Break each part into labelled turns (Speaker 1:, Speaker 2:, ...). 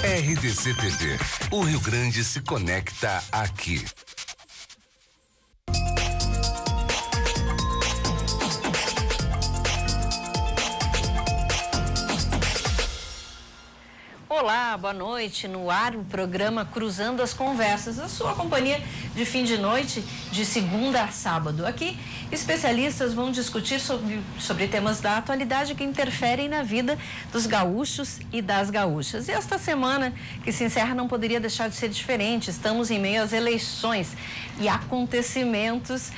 Speaker 1: RDC TV. O Rio Grande se conecta aqui.
Speaker 2: Olá, boa noite. No ar, o programa Cruzando as Conversas, a sua companhia de fim de noite, de segunda a sábado. Aqui, especialistas vão discutir sobre temas da atualidade que interferem na vida dos gaúchos e das gaúchas. E esta semana que se encerra não poderia deixar de ser diferente. Estamos em meio às eleições e acontecimentos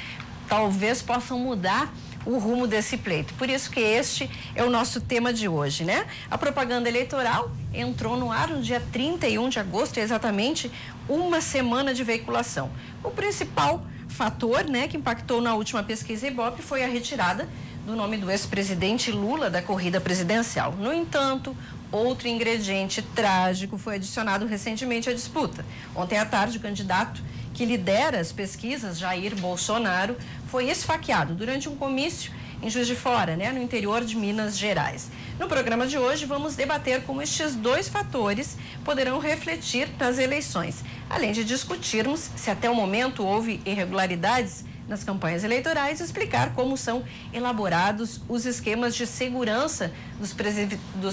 Speaker 2: talvez possam mudar o rumo desse pleito. Por isso que este é o nosso tema de hoje, né? A propaganda eleitoral entrou no ar no dia 31 de agosto, exatamente uma semana de veiculação. O principal fator, né, que impactou na última pesquisa Ibope foi a retirada do nome do ex-presidente Lula da corrida presidencial. No entanto, outro ingrediente trágico foi adicionado recentemente à disputa. Ontem à tarde, o candidato que lidera as pesquisas, Jair Bolsonaro, foi esfaqueado durante um comício em Juiz de Fora, né, no interior de Minas Gerais. No programa de hoje, vamos debater como estes dois fatores poderão refletir nas eleições, além de discutirmos se até o momento houve irregularidades nas campanhas eleitorais, explicar como são elaborados os esquemas de segurança dos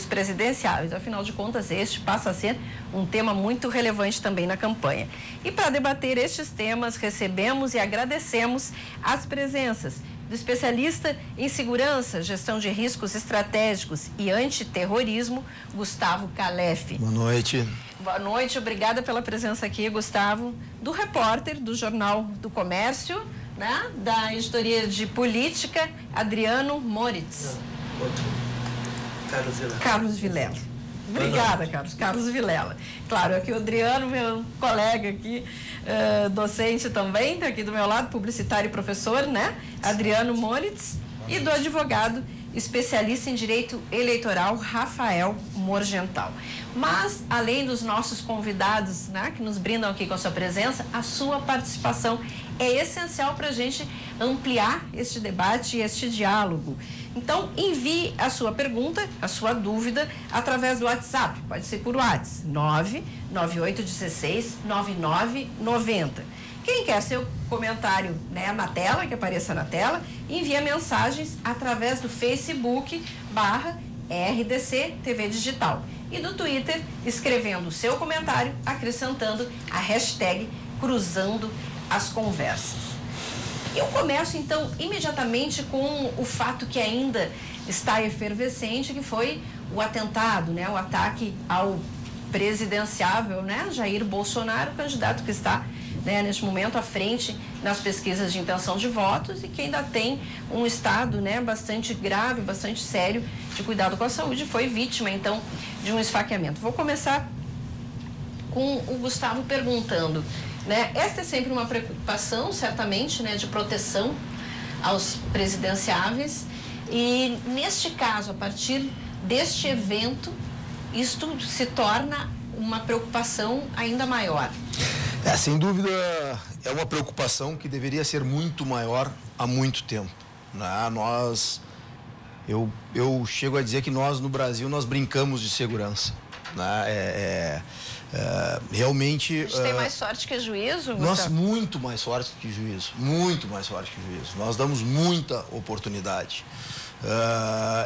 Speaker 2: presidenciáveis. Afinal de contas, este passa a ser um tema muito relevante também na campanha. E para debater estes temas, recebemos e agradecemos as presenças do especialista em segurança, gestão de riscos estratégicos e antiterrorismo, Gustavo Calef.
Speaker 3: Boa noite.
Speaker 2: Boa noite, obrigada pela presença aqui, Gustavo. Do repórter do Jornal do Comércio, né? Da editoria de política, Adriano Moritz. Carlos Vilela. Obrigada, Carlos Vilela. Claro, aqui o Adriano, meu colega aqui, docente também, tá aqui do meu lado, publicitário e professor, né? Adriano Moritz. E do advogado especialista em direito eleitoral, Rafael Morgental. Mas, além dos nossos convidados, né, que nos brindam aqui com a sua presença, a sua participação é essencial para a gente ampliar este debate e este diálogo. Então, envie a sua pergunta, a sua dúvida, através do WhatsApp. Pode ser por WhatsApp, 998169990. Quem quer seu comentário, né, na tela, que apareça na tela, envia mensagens através do Facebook /RDC TV Digital e do Twitter, escrevendo o seu comentário, acrescentando a hashtag Cruzando as Conversas. Eu começo, então, imediatamente com o fato que ainda está efervescente, que foi o atentado, né, o ataque ao presidenciável, né, Jair Bolsonaro, candidato que está, né, neste momento à frente nas pesquisas de intenção de votos e que ainda tem um estado, né, bastante grave, bastante sério de cuidado com a saúde, foi vítima, então, de um esfaqueamento. Vou começar com o Gustavo perguntando, né, esta é sempre uma preocupação, certamente, né, de proteção aos presidenciáveis e, neste caso, a partir deste evento, isto se torna uma preocupação ainda maior.
Speaker 3: Sem dúvida, é uma preocupação que deveria ser muito maior há muito tempo, né? Eu chego a dizer que nós, no Brasil, nós brincamos de segurança, né? Realmente...
Speaker 2: A gente tem mais sorte que juízo, Gustavo?
Speaker 3: Nós, muito mais sorte que juízo, muito mais sorte que juízo. Nós damos muita oportunidade.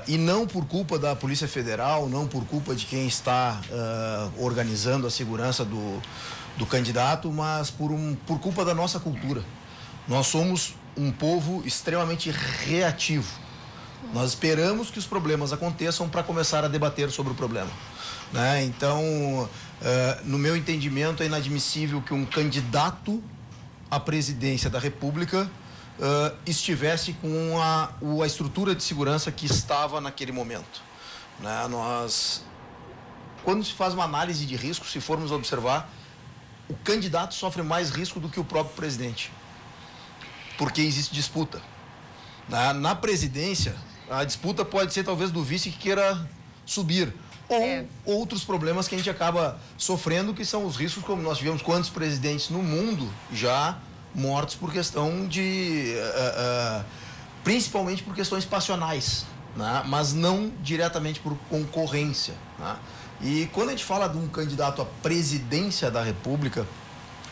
Speaker 3: E não por culpa da Polícia Federal, não por culpa de quem está organizando a segurança do candidato, mas por culpa da nossa cultura. Nós somos um povo extremamente reativo. Nós esperamos que os problemas aconteçam para começar a debater sobre o problema, né? Então, no meu entendimento, é inadmissível que um candidato à presidência da República estivesse com a estrutura de segurança que estava naquele momento, né? Quando se faz uma análise de risco, se formos observar, o candidato sofre mais risco do que o próprio presidente, porque existe disputa. Na presidência, a disputa pode ser talvez do vice que queira subir, ou outros problemas que a gente acaba sofrendo, que são os riscos, como nós tivemos quantos presidentes no mundo já mortos por questão de... principalmente por questões passionais, né? Mas não diretamente por concorrência, né? E quando a gente fala de um candidato à presidência da República,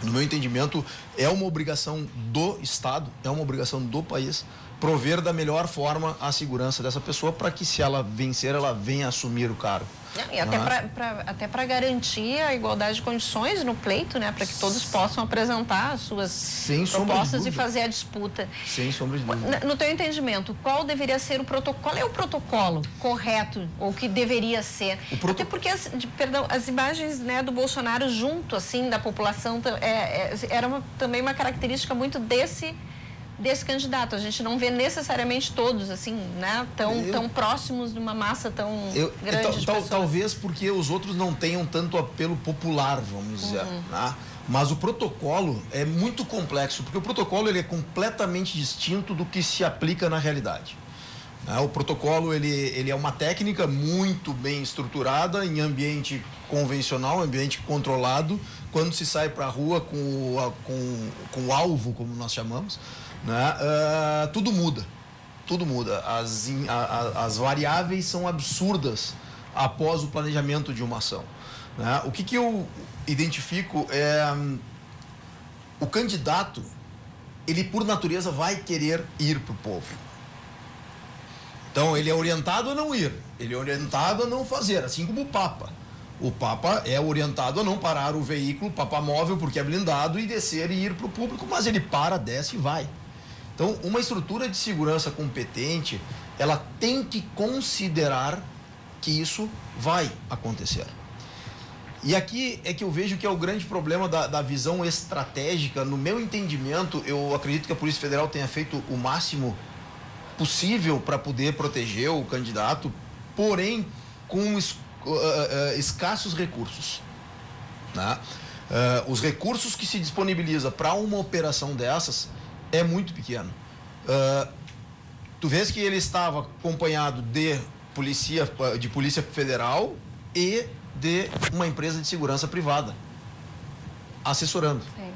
Speaker 3: no meu entendimento, é uma obrigação do Estado, é uma obrigação do país prover da melhor forma a segurança dessa pessoa para que, se ela vencer, ela venha assumir o cargo.
Speaker 2: E até para garantir a igualdade de condições no pleito, né? Para que todos possam apresentar as suas propostas e fazer a disputa.
Speaker 3: Sem sombra de dúvida.
Speaker 2: No teu entendimento, qual deveria ser o protocolo? Qual é o protocolo correto ou que deveria ser? Até porque, as imagens, né, do Bolsonaro junto, assim, da população era também uma característica muito desse candidato. A gente não vê necessariamente todos, assim, né, tão próximos de uma massa tão grande de pessoas.
Speaker 3: Talvez porque os outros não tenham tanto apelo popular, vamos dizer, né? Mas o protocolo é muito complexo, porque o protocolo ele é completamente distinto do que se aplica na realidade. O protocolo ele é uma técnica muito bem estruturada em ambiente convencional, ambiente controlado, quando se sai para a rua com o alvo, como nós chamamos, né? Tudo muda. As variáveis são absurdas após o planejamento de uma ação, né? O que eu identifico é o candidato, ele por natureza vai querer ir para o povo. Então ele é orientado a não ir, ele é orientado a não fazer, assim como o Papa. O Papa é orientado a não parar o veículo, Papa móvel, porque é blindado, e descer e ir para o público, mas ele para, desce e vai. Então, uma estrutura de segurança competente, ela tem que considerar que isso vai acontecer. E aqui é que eu vejo que é o grande problema da visão estratégica. No meu entendimento, eu acredito que a Polícia Federal tenha feito o máximo possível para poder proteger o candidato, porém com escassos recursos, né? Os recursos que se disponibiliza para uma operação dessas é muito pequeno. Tu vês que ele estava acompanhado de polícia federal e de uma empresa de segurança privada assessorando. Sim.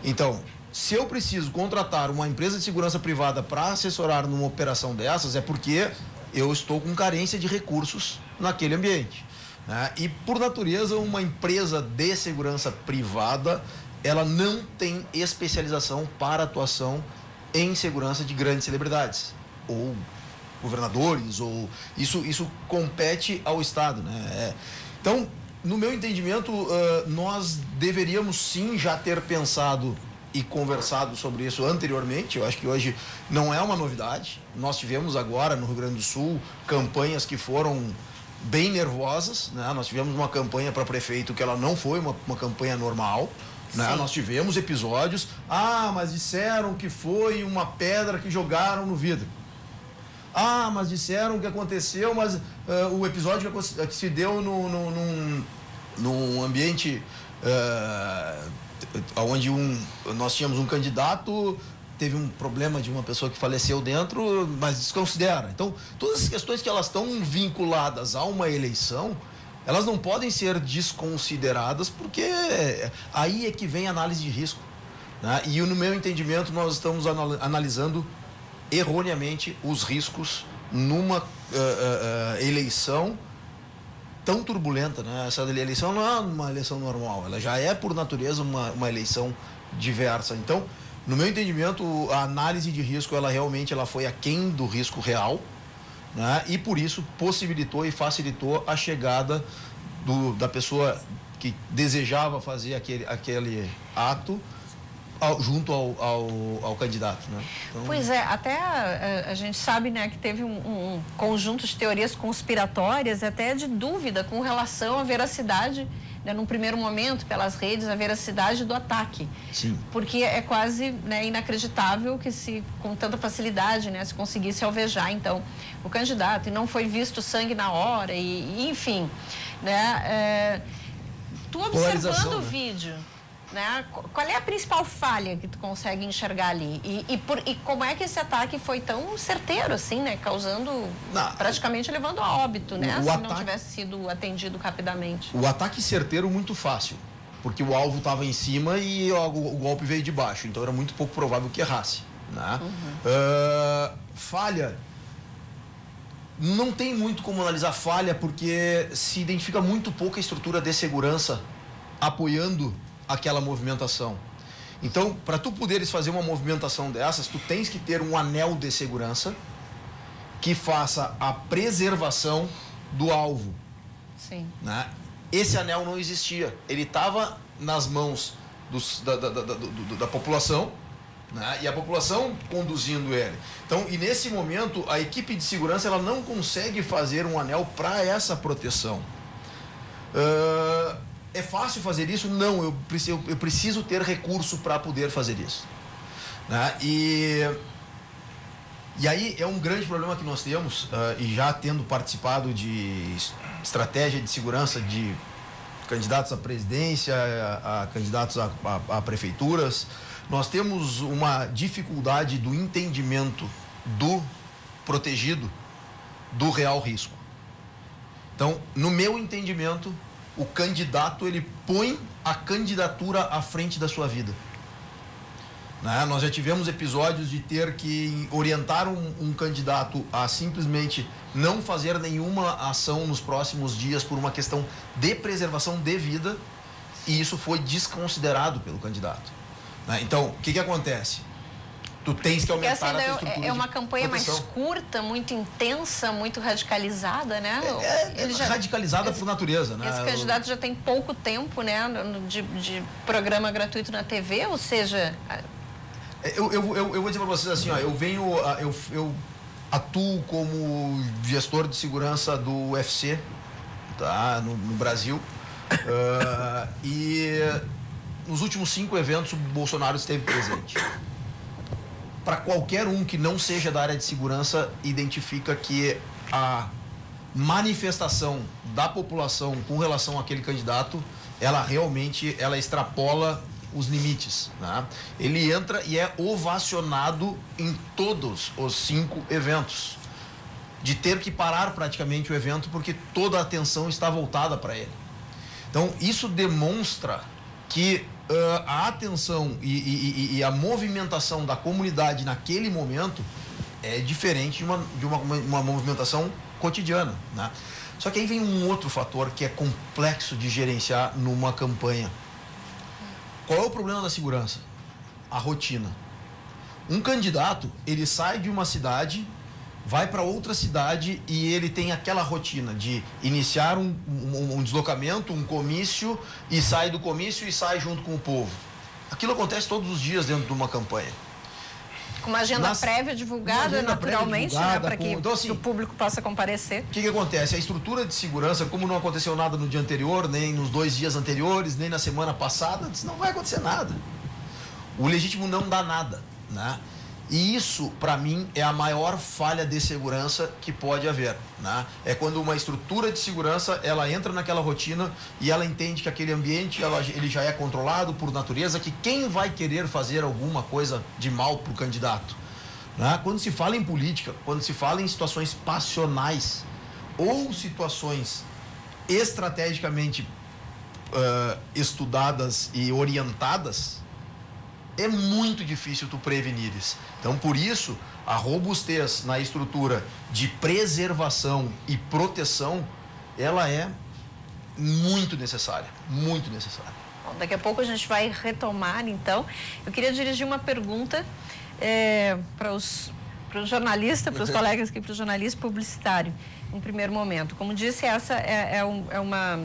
Speaker 3: Então, se eu preciso contratar uma empresa de segurança privada para assessorar numa operação dessas, é porque eu estou com carência de recursos naquele ambiente, né? E, por natureza, uma empresa de segurança privada, ela não tem especialização para atuação em segurança de grandes celebridades ou governadores, ou isso compete ao Estado, né? Então, no meu entendimento, nós deveríamos sim já ter pensado e conversado sobre isso anteriormente. Eu acho que hoje não é uma novidade. Nós tivemos agora no Rio Grande do Sul campanhas que foram bem nervosas, né? Nós tivemos uma campanha para prefeito que ela não foi uma campanha normal, né? Nós tivemos episódios, mas disseram que foi uma pedra que jogaram no vidro. Mas disseram que aconteceu, mas o episódio que se deu num ambiente onde nós tínhamos um candidato, teve um problema de uma pessoa que faleceu dentro, mas desconsidera. Então, todas as questões que elas estão vinculadas a uma eleição, elas não podem ser desconsideradas, porque aí é que vem a análise de risco, né? E no meu entendimento, nós estamos analisando erroneamente os riscos numa eleição tão turbulenta, né? Essa eleição não é uma eleição normal, ela já é por natureza uma eleição diversa. Então, no meu entendimento, a análise de risco, ela realmente foi aquém do risco real, né? E por isso possibilitou e facilitou a chegada da pessoa que desejava fazer aquele ato junto ao candidato, né? Então...
Speaker 2: Pois é, até a gente sabe, né, que teve um conjunto de teorias conspiratórias, até de dúvida com relação à veracidade, né, num primeiro momento, pelas redes, a veracidade do ataque.
Speaker 3: Sim.
Speaker 2: Porque é quase, né, inacreditável que com tanta facilidade, né, se conseguisse alvejar, então, o candidato, e não foi visto sangue na hora, e enfim, né, tu observando o vídeo, né? Qual é a principal falha que tu consegue enxergar ali? E como é que esse ataque foi tão certeiro, assim, né? Causando, praticamente levando a óbito, né? Se não tivesse sido atendido rapidamente.
Speaker 3: O ataque certeiro muito fácil, porque o alvo estava em cima e o golpe veio de baixo, então era muito pouco provável que errasse, né? Falha. Não tem muito como analisar falha, porque se identifica muito pouca estrutura de segurança apoiando aquela movimentação. Então, para tu poderes fazer uma movimentação dessas, tu tens que ter um anel de segurança que faça a preservação do alvo.
Speaker 2: Sim.
Speaker 3: Né? Esse anel não existia. Ele estava nas mãos da população, né? E a população conduzindo ele. Então, e nesse momento, a equipe de segurança ela não consegue fazer um anel para essa proteção. É fácil fazer isso? Não, eu preciso ter recurso para poder fazer isso. Né? E aí é um grande problema que nós temos, e já tendo participado de estratégia de segurança de candidatos à presidência, a candidatos a prefeituras, nós temos uma dificuldade do entendimento do protegido do real risco. Então, no meu entendimento, o candidato ele põe a candidatura à frente da sua vida. Né? Nós já tivemos episódios de ter que orientar um candidato a simplesmente não fazer nenhuma ação nos próximos dias por uma questão de preservação de vida, e isso foi desconsiderado pelo candidato. Né? Então, o que acontece? Tu tens que aumentar a tua estrutura.
Speaker 2: É uma campanha mais curta, muito intensa, muito radicalizada, né?
Speaker 3: Radicalizada por natureza, né?
Speaker 2: Esse candidato já tem pouco tempo, né, de programa gratuito na TV, ou seja...
Speaker 3: Eu vou dizer para vocês assim, ó, eu atuo como gestor de segurança do UFC, tá, no Brasil, e nos últimos 5 eventos o Bolsonaro esteve presente. Para qualquer um que não seja da área de segurança, identifica que a manifestação da população com relação àquele candidato, ela realmente extrapola os limites. Né? Ele entra e é ovacionado em todos os 5 eventos. De ter que parar praticamente o evento porque toda a atenção está voltada para ele. Então, isso demonstra que a atenção e a movimentação da comunidade naquele momento é diferente de uma movimentação cotidiana. Né? Só que aí vem um outro fator que é complexo de gerenciar numa campanha. Qual é o problema da segurança? A rotina. Um candidato, ele sai de uma cidade, vai para outra cidade e ele tem aquela rotina de iniciar um deslocamento, um comício, e sai do comício e sai junto com o povo. Aquilo acontece todos os dias dentro de uma campanha.
Speaker 2: Com uma agenda prévia divulgada, naturalmente, né, para que o público possa comparecer. O
Speaker 3: que acontece? A estrutura de segurança, como não aconteceu nada no dia anterior, nem nos 2 dias anteriores, nem na semana passada, não vai acontecer nada. O legítimo não dá nada, né? E isso, para mim, é a maior falha de segurança que pode haver. Né? É quando uma estrutura de segurança, ela entra naquela rotina e ela entende que aquele ambiente ele já é controlado por natureza, que quem vai querer fazer alguma coisa de mal para o candidato? Né? Quando se fala em política, quando se fala em situações passionais ou situações estrategicamente estudadas e orientadas, é muito difícil tu prevenires. Então, por isso, a robustez na estrutura de preservação e proteção, ela é muito necessária, muito necessária.
Speaker 2: Bom, daqui a pouco a gente vai retomar, então. Eu queria dirigir uma pergunta para os jornalistas, para os colegas aqui, para o jornalista publicitário, em primeiro momento. Como disse, essa é uma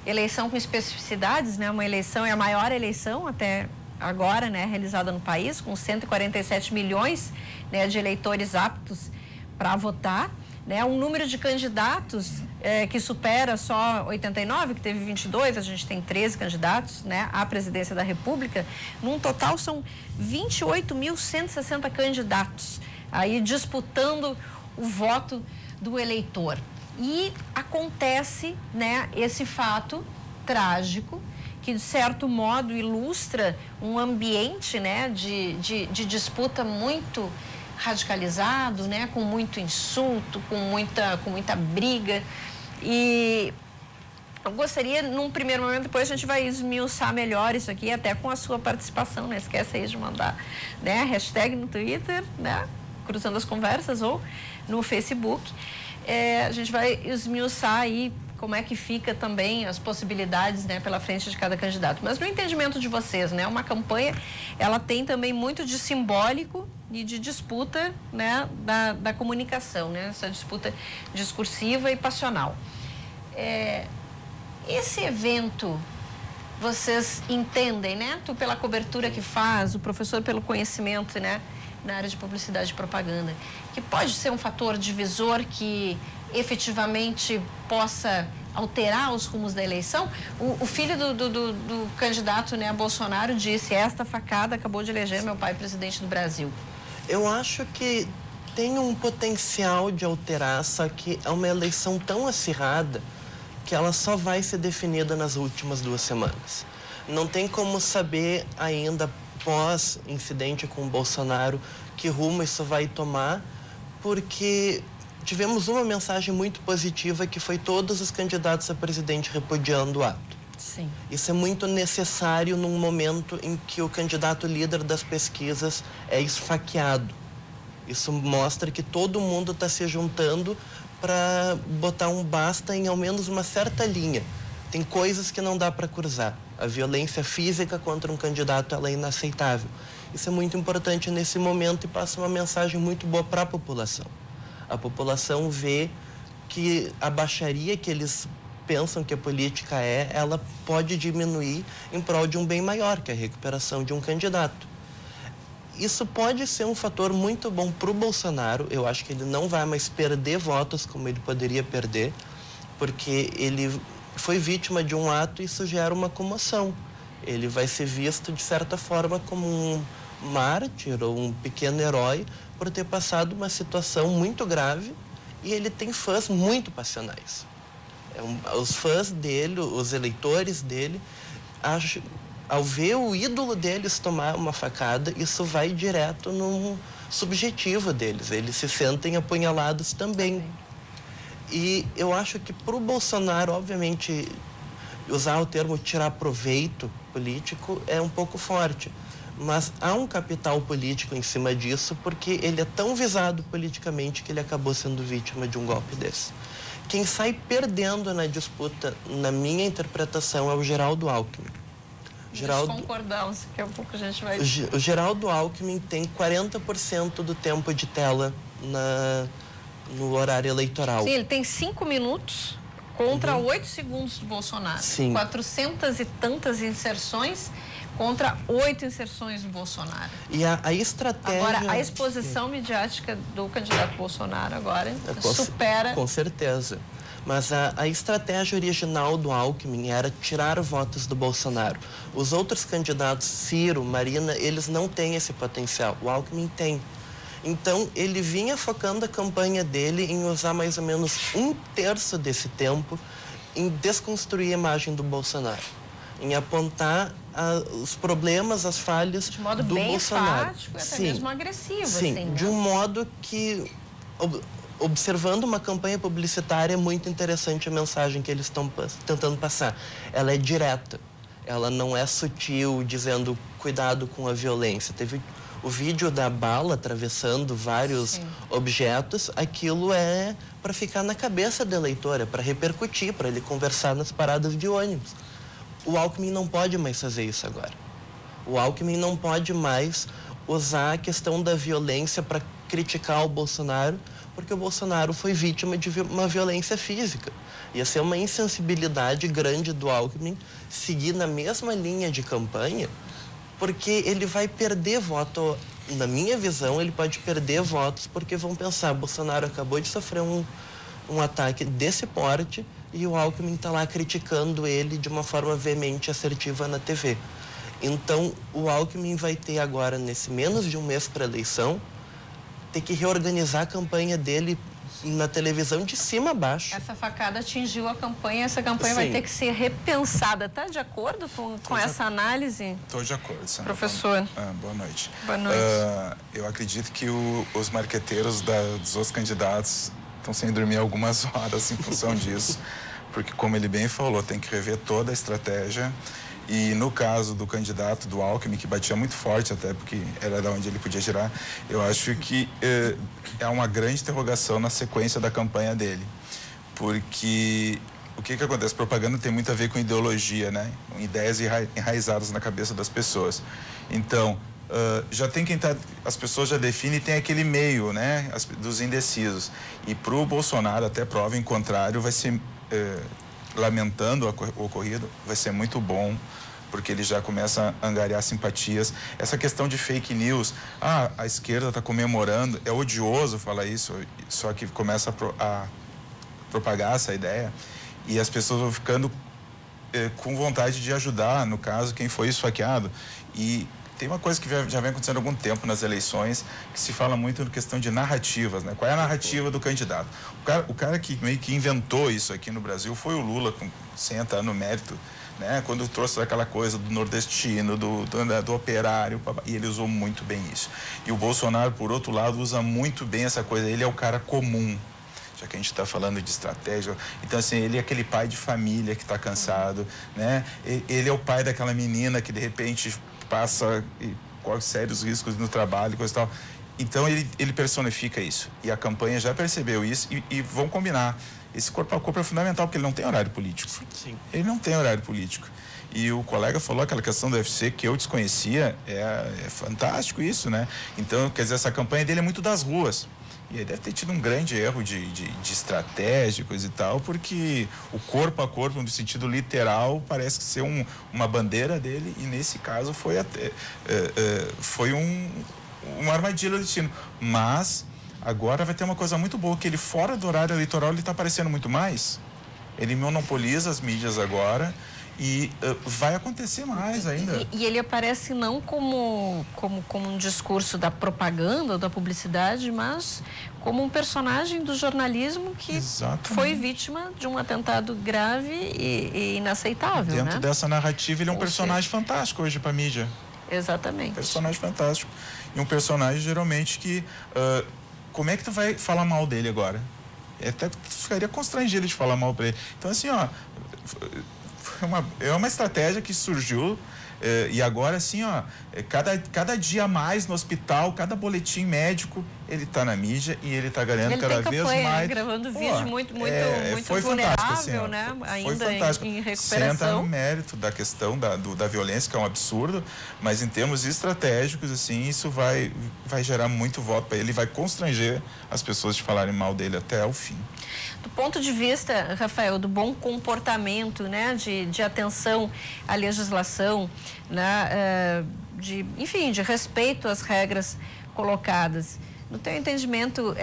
Speaker 2: eleição com especificidades, né? Uma eleição, é a maior eleição até agora, né, realizada no país, com 147 milhões, né, de eleitores aptos para votar, né, um número de candidatos que supera só 89, que teve 22, a gente tem 13 candidatos, né, à presidência da República. Num total são 28.160 candidatos aí disputando o voto do eleitor. E acontece, né, esse fato trágico, que de certo modo ilustra um ambiente, né, de disputa muito radicalizado, né, com muito insulto, com muita briga. E eu gostaria, num primeiro momento, depois a gente vai esmiuçar melhor isso aqui, até com a sua participação, não esquece aí de mandar, né, hashtag no Twitter, né, Cruzando as Conversas, ou no Facebook. a gente vai esmiuçar aí como é que fica também as possibilidades, né, pela frente de cada candidato. Mas no entendimento de vocês, né, uma campanha, ela tem também muito de simbólico e de disputa, né, da comunicação, né, essa disputa discursiva e passional. Esse evento, vocês entendem, né, tu pela cobertura que faz, o professor pelo conhecimento, né, na área de publicidade e propaganda, que pode ser um fator divisor que efetivamente possa alterar os rumos da eleição? O filho do candidato, né, Bolsonaro disse: esta facada acabou de eleger meu pai presidente do Brasil.
Speaker 4: Eu acho que tem um potencial de alterar, só que é uma eleição tão acirrada que ela só vai ser definida nas últimas 2 semanas. Não tem como saber ainda, pós-incidente com o Bolsonaro, que rumo isso vai tomar, porque tivemos uma mensagem muito positiva, que foi todos os candidatos a presidente repudiando o ato.
Speaker 2: Sim.
Speaker 4: Isso é muito necessário num momento em que o candidato líder das pesquisas é esfaqueado. Isso mostra que todo mundo está se juntando para botar um basta em ao menos uma certa linha. Tem coisas que não dá para cruzar. A violência física contra um candidato, ela é inaceitável. Isso é muito importante nesse momento e passa uma mensagem muito boa para a população. A população vê que a baixaria que eles pensam que a política ela pode diminuir em prol de um bem maior, que é a recuperação de um candidato. Isso pode ser um fator muito bom para o Bolsonaro. Eu acho que ele não vai mais perder votos como ele poderia perder, porque ele foi vítima de um ato e isso gera uma comoção. Ele vai ser visto, de certa forma, como um mártir ou um pequeno herói por ter passado uma situação muito grave, e ele tem fãs muito passionais. Os fãs dele, os eleitores dele, ao ver o ídolo deles tomar uma facada, isso vai direto no subjetivo deles. Eles se sentem apunhalados também. E eu acho que para o Bolsonaro, obviamente, usar o termo tirar proveito político é um pouco forte. Mas há um capital político em cima disso, porque ele é tão visado politicamente que ele acabou sendo vítima de um golpe desse. Quem sai perdendo na disputa, na minha interpretação, é o Geraldo Alckmin.
Speaker 2: Nós concordamos, daqui a pouco a gente vai...
Speaker 4: O Geraldo Alckmin tem 40% do tempo de tela no horário eleitoral.
Speaker 2: Sim, ele tem 5 minutos contra 8 segundos do Bolsonaro.
Speaker 4: Sim.
Speaker 2: 400 e tantas inserções contra 8 inserções do Bolsonaro.
Speaker 4: E a estratégia...
Speaker 2: Agora, a exposição midiática do candidato Bolsonaro agora supera...
Speaker 4: Com certeza. Mas a estratégia original do Alckmin era tirar votos do Bolsonaro. Os outros candidatos, Ciro, Marina, eles não têm esse potencial. O Alckmin tem. Então, ele vinha focando a campanha dele em usar mais ou menos 1/3 desse tempo em desconstruir a imagem do Bolsonaro, em apontar os problemas, as falhas
Speaker 2: de modo
Speaker 4: do
Speaker 2: bem
Speaker 4: Bolsonaro.
Speaker 2: enfático, até mesmo agressivo.
Speaker 4: Sim,
Speaker 2: assim,
Speaker 4: de um modo que, observando uma campanha publicitária, é muito interessante a mensagem que eles estão tentando passar. Ela é direta, ela não é sutil, dizendo cuidado com a violência. Teve o vídeo da bala atravessando vários objetos, aquilo é para ficar na cabeça do eleitor, é para repercutir, para ele conversar nas paradas de ônibus. O Alckmin não pode mais fazer isso agora. O Alckmin não pode mais usar a questão da violência para criticar o Bolsonaro, porque o Bolsonaro foi vítima de uma violência física. Ia ser uma insensibilidade grande do Alckmin seguir na mesma linha de campanha, porque ele vai perder voto. Na minha visão, ele pode perder votos, porque vão pensar: Bolsonaro acabou de sofrer um ataque desse porte e o Alckmin está lá criticando ele de uma forma veemente e assertiva na TV. Então, o Alckmin vai ter agora, nesse menos de um mês para a eleição, ter que reorganizar a campanha dele na televisão de cima a baixo.
Speaker 2: Essa facada atingiu a campanha, essa campanha vai ter que ser repensada. Está de acordo com essa análise?
Speaker 5: Estou de acordo, Sandra.
Speaker 2: Professor.
Speaker 5: Boa noite.
Speaker 2: Boa noite.
Speaker 5: Eu acredito que os marqueteiros dos outros candidatos estão sem dormir algumas horas em função disso, porque, como ele bem falou, tem que rever toda a estratégia. E no caso do candidato do Alckmin, que batia muito forte, até porque era da onde ele podia girar, eu acho que é uma grande interrogação na sequência da campanha dele. Porque o que acontece? Propaganda tem muito a ver com ideologia, né? Com ideias enraizadas na cabeça das pessoas. Então, já tem quem tá, as pessoas já definem e tem aquele meio, né? Dos indecisos. E para o Bolsonaro, até prova em contrário, vai ser, lamentando o ocorrido, vai ser muito bom, porque ele já começa a angariar simpatias. Essa questão de fake news, a esquerda está comemorando, é odioso falar isso, só que começa a propagar essa ideia e as pessoas vão ficando com vontade de ajudar, no caso, quem foi esfaqueado. E tem uma coisa que já vem acontecendo há algum tempo nas eleições, que se fala muito na questão de narrativas, né? Qual é a narrativa do candidato? O cara que meio que inventou isso aqui no Brasil foi o Lula, sem entrar no mérito, né? Quando trouxe aquela coisa do nordestino, do operário, e ele usou muito bem isso. E o Bolsonaro, por outro lado, usa muito bem essa coisa, ele é o cara comum, já que a gente está falando de estratégia. Então, assim, ele é aquele pai de família que está cansado, né? Ele é o pai daquela menina que, de repente, passa e corre sérios riscos no trabalho, coisa e tal. Então, ele personifica isso. E a campanha já percebeu isso e vão combinar. Esse corpo a corpo é fundamental, porque ele não tem horário político.
Speaker 4: Sim.
Speaker 5: Ele não tem horário político. E o colega falou aquela questão do UFC que eu desconhecia, é fantástico isso, né? Então, quer dizer, essa campanha dele é muito das ruas. E aí deve ter tido um grande erro de estratégia, coisa e tal, porque o corpo a corpo, no sentido literal, parece ser uma bandeira dele, e nesse caso foi até uma armadilha do destino. Mas agora vai ter uma coisa muito boa, que ele fora do horário eleitoral ele está aparecendo muito mais. Ele monopoliza as mídias agora. E vai acontecer mais ainda.
Speaker 2: E ele aparece não como um discurso da propaganda ou da publicidade, mas como um personagem do jornalismo que
Speaker 5: Exatamente.
Speaker 2: Foi vítima de um atentado grave e inaceitável.
Speaker 5: Dentro
Speaker 2: né?
Speaker 5: dessa narrativa, ele é um personagem fantástico hoje para a mídia.
Speaker 2: Exatamente.
Speaker 5: Um personagem fantástico. E um personagem, geralmente, que... como é que tu vai falar mal dele agora? Até ficaria constrangido de falar mal para ele. Então, assim, ó... É uma estratégia que surgiu e agora, assim, ó, cada dia a mais no hospital, cada boletim médico, ele está na mídia e ele está ganhando
Speaker 2: ele
Speaker 5: cada
Speaker 2: tem
Speaker 5: vez
Speaker 2: campanha,
Speaker 5: mais.
Speaker 2: Gravando vídeo muito
Speaker 5: foi
Speaker 2: vulnerável,
Speaker 5: assim, ó,
Speaker 2: né?
Speaker 5: Foi
Speaker 2: Ainda em recuperação.
Speaker 5: Sem entrar no mérito da questão da violência, que é um absurdo, mas em termos estratégicos, assim, isso vai gerar muito voto para ele, vai constranger as pessoas de falarem mal dele até o fim.
Speaker 2: Do ponto de vista, Rafael, do bom comportamento, né, de atenção à legislação, né, enfim, de respeito às regras colocadas, no teu entendimento,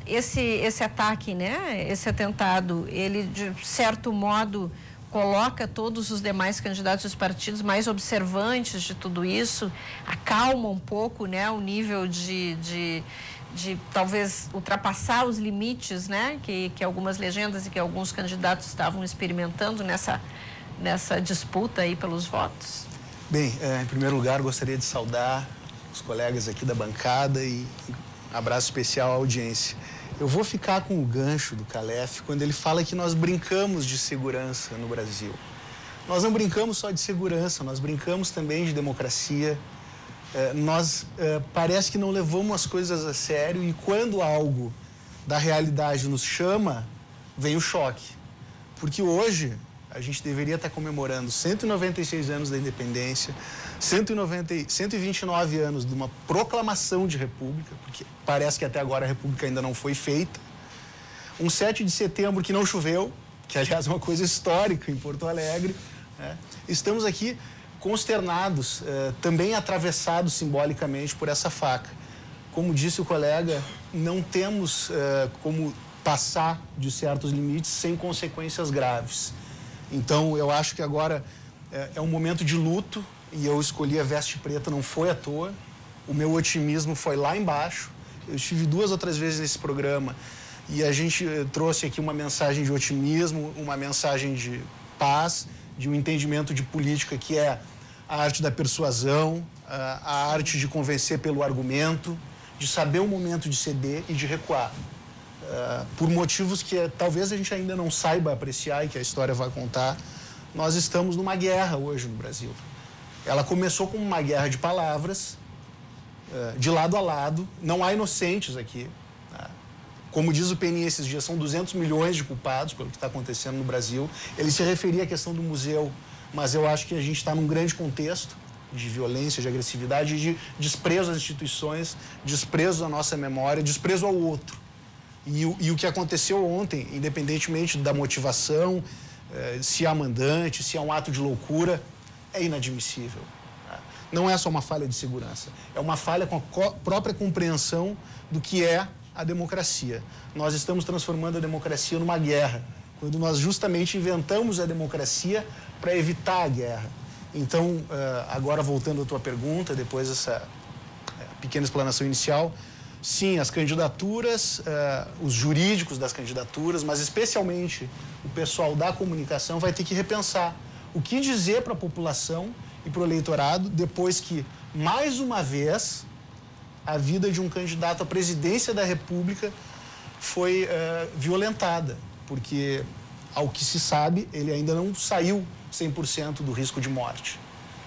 Speaker 2: esse ataque, né, esse atentado, ele de certo modo coloca todos os demais candidatos dos partidos mais observantes de tudo isso, acalma um pouco, né, o nível de talvez ultrapassar os limites, né, que algumas legendas e que alguns candidatos estavam experimentando nessa disputa aí pelos votos?
Speaker 3: Bem, em primeiro lugar, gostaria de saudar os colegas aqui da bancada e um abraço especial à audiência. Eu vou ficar com o gancho do Calef quando ele fala que nós brincamos de segurança no Brasil. Nós não brincamos só de segurança, nós brincamos também de democracia. Nós parece que não levamos as coisas a sério e quando algo da realidade nos chama, vem o choque. Porque hoje a gente deveria estar comemorando 196 anos da independência, 129 anos de uma proclamação de república, porque parece que até agora a república ainda não foi feita. Um 7 de setembro que não choveu, que aliás é uma coisa histórica em Porto Alegre, né? Estamos aqui consternados, também atravessados simbolicamente por essa faca. Como disse o colega, não temos como passar de certos limites sem consequências graves. Então, eu acho que agora é um momento de luto e eu escolhi a veste preta, não foi à toa. O meu otimismo foi lá embaixo. Eu estive 2 ou 3 vezes nesse programa e a gente trouxe aqui uma mensagem de otimismo, uma mensagem de paz, de um entendimento de política que é a arte da persuasão, a arte de convencer pelo argumento, de saber o momento de ceder e de recuar.
Speaker 6: por motivos que talvez a gente ainda não saiba apreciar e que a história vai contar, nós estamos numa guerra hoje no Brasil. Ela começou como uma guerra de palavras, de lado a lado, não há inocentes aqui. Como diz o Peninha esses dias, são 200 milhões de culpados pelo que está acontecendo no Brasil. Ele se referia à questão do museu, mas eu acho que a gente está num grande contexto de violência, de agressividade, de desprezo às instituições, desprezo à nossa memória, desprezo ao outro. E o que aconteceu ontem, independentemente da motivação, se há mandante, se há um ato de loucura, é inadmissível. Não é só uma falha de segurança, é uma falha com a própria compreensão do que é a democracia. Nós estamos transformando a democracia numa guerra, quando nós justamente inventamos a democracia para evitar a guerra. Então, agora voltando à tua pergunta, depois dessa pequena explanação inicial, sim, as candidaturas, os jurídicos das candidaturas, mas especialmente o pessoal da comunicação vai ter que repensar o que dizer para a população e para o eleitorado depois que, mais uma vez, a vida de um candidato à presidência da República foi violentada, porque, ao que se sabe, ele ainda não saiu 100% do risco de morte.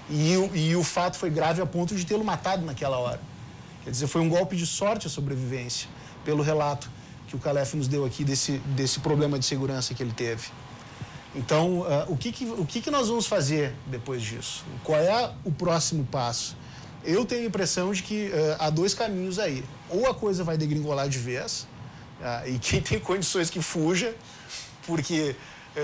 Speaker 6: E o fato foi grave a ponto de tê-lo matado naquela hora. Quer dizer, foi um golpe de sorte a sobrevivência, pelo relato que o Calef nos deu aqui desse problema de segurança que ele teve. Então, o que nós vamos fazer depois disso? Qual é o próximo passo? Eu tenho a impressão de que há dois caminhos aí. Ou a coisa vai degringolar de vez, e quem tem condições que fuja, porque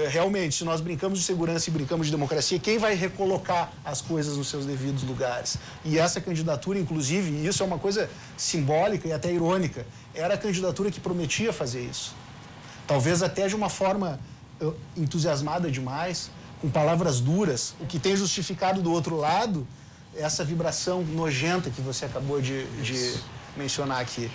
Speaker 6: realmente, se nós brincamos de segurança e brincamos de democracia, quem vai recolocar as coisas nos seus devidos lugares? E essa candidatura, inclusive, e isso é uma coisa simbólica e até irônica, era a candidatura que prometia fazer isso. Talvez até de uma forma entusiasmada demais, com palavras duras, o que tem justificado do outro lado essa vibração nojenta que você acabou de mencionar aqui.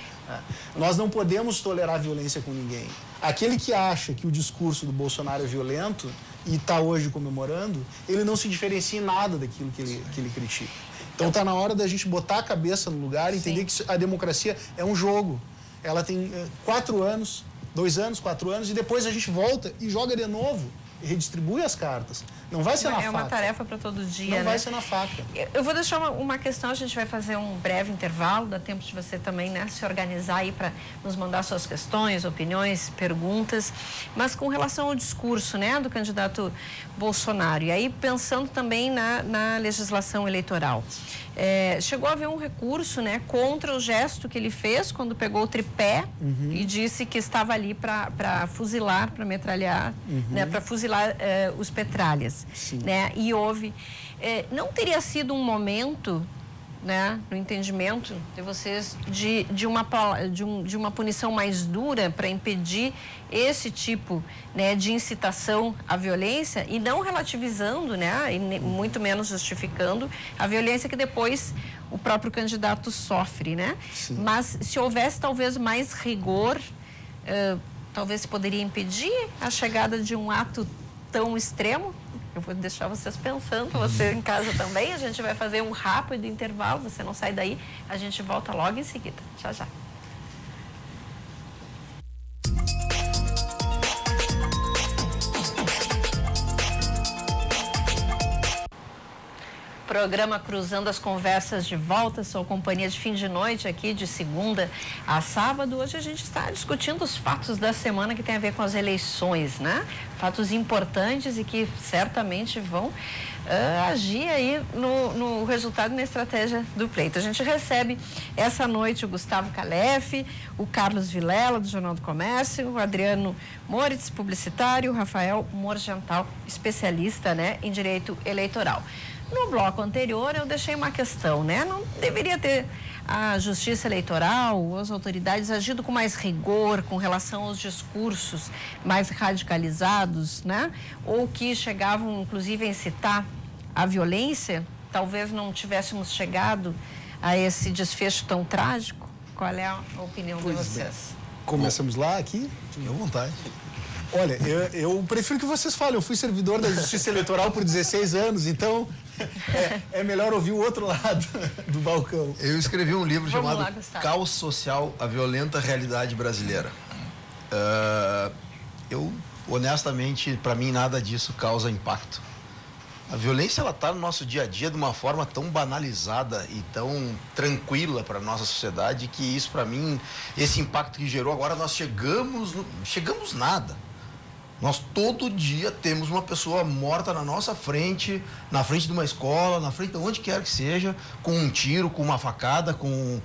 Speaker 6: Nós não podemos tolerar violência com ninguém. Aquele que acha que o discurso do Bolsonaro é violento e está hoje comemorando, ele não se diferencia em nada daquilo que ele critica. Então está na hora da gente botar a cabeça no lugar e entender que a democracia é um jogo. Ela tem 4 anos, 2 anos, 4 anos, e depois a gente volta e joga de novo e redistribui as cartas. Não vai ser na faca.
Speaker 2: É uma tarefa para todo dia,
Speaker 6: Não vai ser na faca.
Speaker 2: Eu vou deixar uma questão, a gente vai fazer um breve intervalo, dá tempo de você também, né, se organizar aí para nos mandar suas questões, opiniões, perguntas, mas com relação ao discurso, né, do candidato Bolsonaro, e aí pensando também na legislação eleitoral. Chegou a haver um recurso, né, contra o gesto que ele fez quando pegou o tripé e disse que estava ali para fuzilar, para metralhar, né, para fuzilar os petralhas, né? E houve, não teria sido um momento, né, no entendimento de vocês de uma punição mais dura para impedir esse tipo, né, de incitação à violência e não relativizando, né, e muito menos justificando a violência que depois o próprio candidato sofre, né? Sim. Mas se houvesse talvez mais rigor, talvez poderia impedir a chegada de um ato tão extremo. Eu vou deixar vocês pensando, você em casa também. A gente vai fazer um rápido intervalo, você não sai daí. A gente volta logo em seguida. Já, já. Programa Cruzando as Conversas de volta, sua companhia de fim de noite aqui, de segunda a sábado. Hoje a gente está discutindo os fatos da semana que tem a ver com as eleições, né? Fatos importantes e que certamente vão agir aí no resultado e na estratégia do pleito. A gente recebe essa noite o Gustavo Calef, o Carlos Vilela, do Jornal do Comércio, o Adriano Moritz, publicitário, o Rafael Morgental, especialista, né, em direito eleitoral. No bloco anterior, eu deixei uma questão, né? Não deveria ter a Justiça Eleitoral ou as autoridades agido com mais rigor com relação aos discursos mais radicalizados, né? Ou que chegavam, inclusive, a incitar a violência? Talvez não tivéssemos chegado a esse desfecho tão trágico? Qual é a opinião de vocês?
Speaker 6: Começamos lá aqui?
Speaker 3: Fique à vontade.
Speaker 6: Olha, eu prefiro que vocês falem. Eu fui servidor da Justiça Eleitoral por 16 anos, então é melhor ouvir o outro lado do balcão.
Speaker 3: Eu escrevi um livro chamado Caos Social, a Violenta Realidade Brasileira. Eu, honestamente, para mim, nada disso causa impacto. A violência, ela está no nosso dia a dia de uma forma tão banalizada e tão tranquila para a nossa sociedade que isso, para mim, esse impacto que gerou agora, nós chegamos nada. Nós todo dia temos uma pessoa morta na nossa frente, na frente de uma escola, na frente de onde quer que seja, com um tiro, com uma facada, com...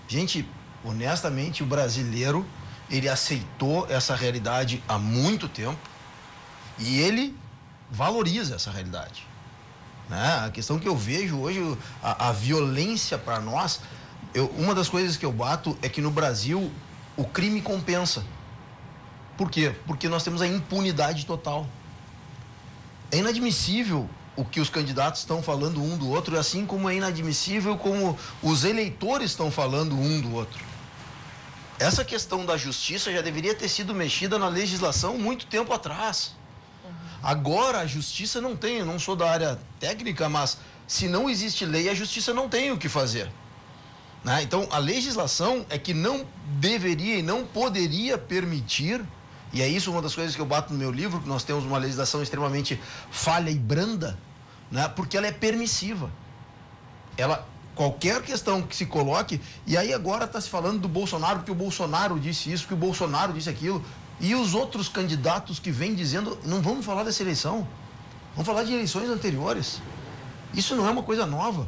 Speaker 3: Gente, honestamente, o brasileiro, ele aceitou essa realidade há muito tempo e ele valoriza essa realidade. Né? A questão que eu vejo hoje, a violência para nós, uma das coisas que eu bato é que no Brasil o crime compensa. Por quê? Porque nós temos a impunidade total. É inadmissível o que os candidatos estão falando um do outro, assim como é inadmissível como os eleitores estão falando um do outro. Essa questão da justiça já deveria ter sido mexida na legislação muito tempo atrás. Agora a justiça não tem, eu não sou da área técnica, mas se não existe lei, a justiça não tem o que fazer. Né? Então a legislação é que não deveria e não poderia permitir, e é isso uma das coisas que eu bato no meu livro, que nós temos uma legislação extremamente falha e branda, né? Porque ela é permissiva. Qualquer questão que se coloque, e aí agora está se falando do Bolsonaro, porque o Bolsonaro disse isso, que o Bolsonaro disse aquilo, e os outros candidatos que vêm dizendo, não vamos falar dessa eleição, vamos falar de eleições anteriores. Isso não é uma coisa nova.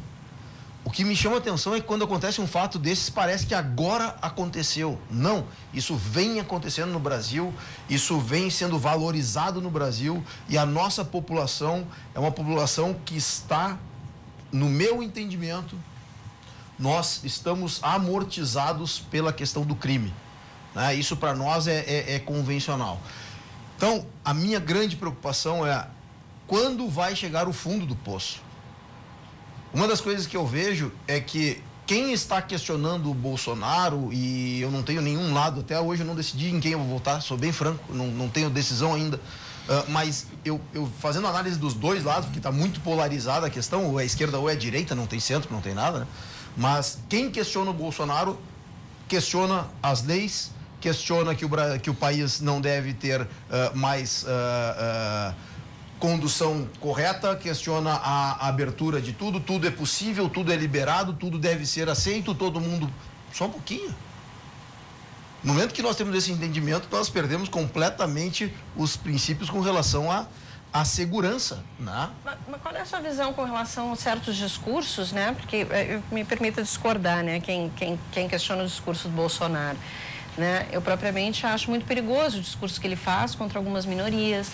Speaker 3: O que me chama a atenção é que quando acontece um fato desses, parece que agora aconteceu. Não, isso vem acontecendo no Brasil, isso vem sendo valorizado no Brasil, e a nossa população é uma população que está, no meu entendimento, nós estamos amortizados pela questão do crime. Né? Isso para nós é convencional. Então, a minha grande preocupação é quando vai chegar o fundo do poço. Uma das coisas que eu vejo é que quem está questionando o Bolsonaro, e eu não tenho nenhum lado, até hoje eu não decidi em quem eu vou votar, sou bem franco, não tenho decisão ainda, mas eu fazendo análise dos dois lados, porque está muito polarizada a questão, ou é esquerda ou é direita, não tem centro, não tem nada, né? Mas quem questiona o Bolsonaro, questiona as leis, questiona que o país não deve ter mais condução correta, questiona a abertura de tudo, tudo é possível, tudo é liberado, tudo deve ser aceito, todo mundo... Só um pouquinho. No momento que nós temos esse entendimento, nós perdemos completamente os princípios com relação à segurança, né?
Speaker 2: Mas qual é a sua visão com relação a certos discursos, né? Porque, me permita discordar, né? Quem questiona o discurso do Bolsonaro, né? Eu propriamente acho muito perigoso o discurso que ele faz contra algumas minorias,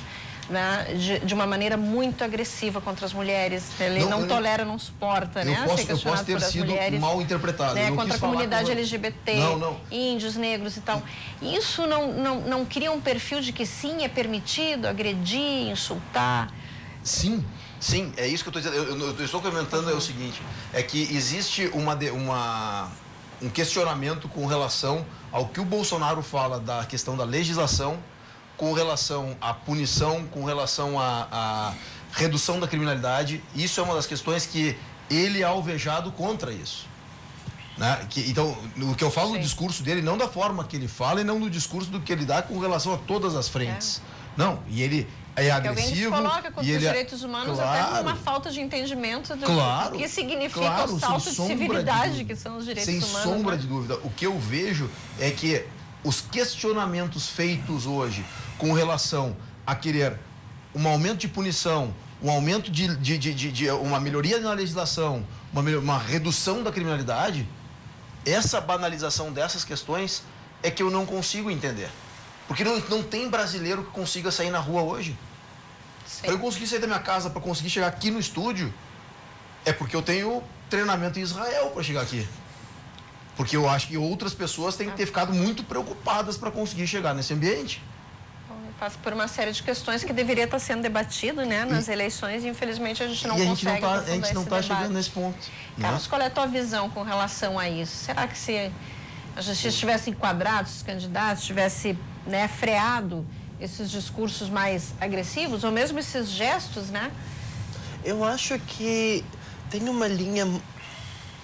Speaker 2: né? De uma maneira muito agressiva contra as mulheres. Ele não tolera, não suporta, né?
Speaker 3: Eu posso ter sido mulheres, mal interpretado.
Speaker 2: Né? Contra a comunidade LGBT, índios, negros e tal. Isso não cria um perfil de que sim, é permitido agredir, insultar?
Speaker 3: Sim, é isso que eu estou dizendo. Eu estou comentando é o seguinte, é que existe um questionamento com relação ao que o Bolsonaro fala da questão da legislação, com relação à punição, com relação à redução da criminalidade. Isso é uma das questões que ele é alvejado contra isso. Né? Então, o que eu falo no discurso dele, não da forma que ele fala e não no discurso do que ele dá com relação a todas as frentes. Não, e ele é agressivo.
Speaker 2: Alguém coloca contra os direitos humanos, até com uma falta de entendimento do que significa o salto de civilidade que são os direitos humanos.
Speaker 3: Sem sombra de dúvida. O que eu vejo é que os questionamentos feitos hoje com relação a querer um aumento de punição, um aumento de uma melhoria na legislação, uma redução da criminalidade, essa banalização dessas questões é que eu não consigo entender. Porque não tem brasileiro que consiga sair na rua hoje. Para eu conseguir sair da minha casa, para conseguir chegar aqui no estúdio, é porque eu tenho treinamento em Israel para chegar aqui. Porque eu acho que outras pessoas têm que ter ficado muito preocupadas para conseguir chegar nesse ambiente.
Speaker 2: Passa por uma série de questões que deveria estar sendo debatido, né, nas eleições, e infelizmente a gente não consegue.
Speaker 3: A gente não está chegando nesse ponto.
Speaker 2: Carlos, qual é a tua visão com relação a isso? Será que se a justiça tivesse enquadrado os candidatos, tivesse, né, freado esses discursos mais agressivos, ou mesmo esses gestos, né?
Speaker 4: Eu acho que tem uma linha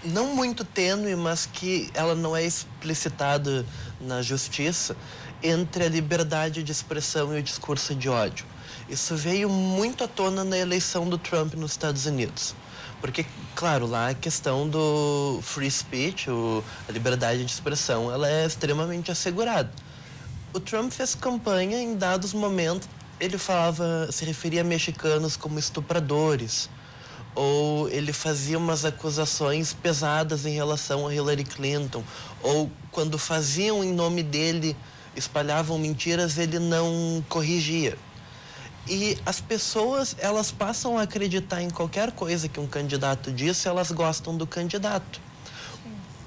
Speaker 4: não muito tênue, mas que ela não é explicitada na justiça, entre a liberdade de expressão e o discurso de ódio. Isso veio muito à tona na eleição do Trump nos Estados Unidos. Porque, claro, lá a questão do free speech, a liberdade de expressão, ela é extremamente assegurada. O Trump fez campanha em dados momentos, ele se referia a mexicanos como estupradores, ou ele fazia umas acusações pesadas em relação a Hillary Clinton, ou quando faziam em nome dele, espalhavam mentiras, ele não corrigia. E as pessoas, elas passam a acreditar em qualquer coisa que um candidato diz se elas gostam do candidato.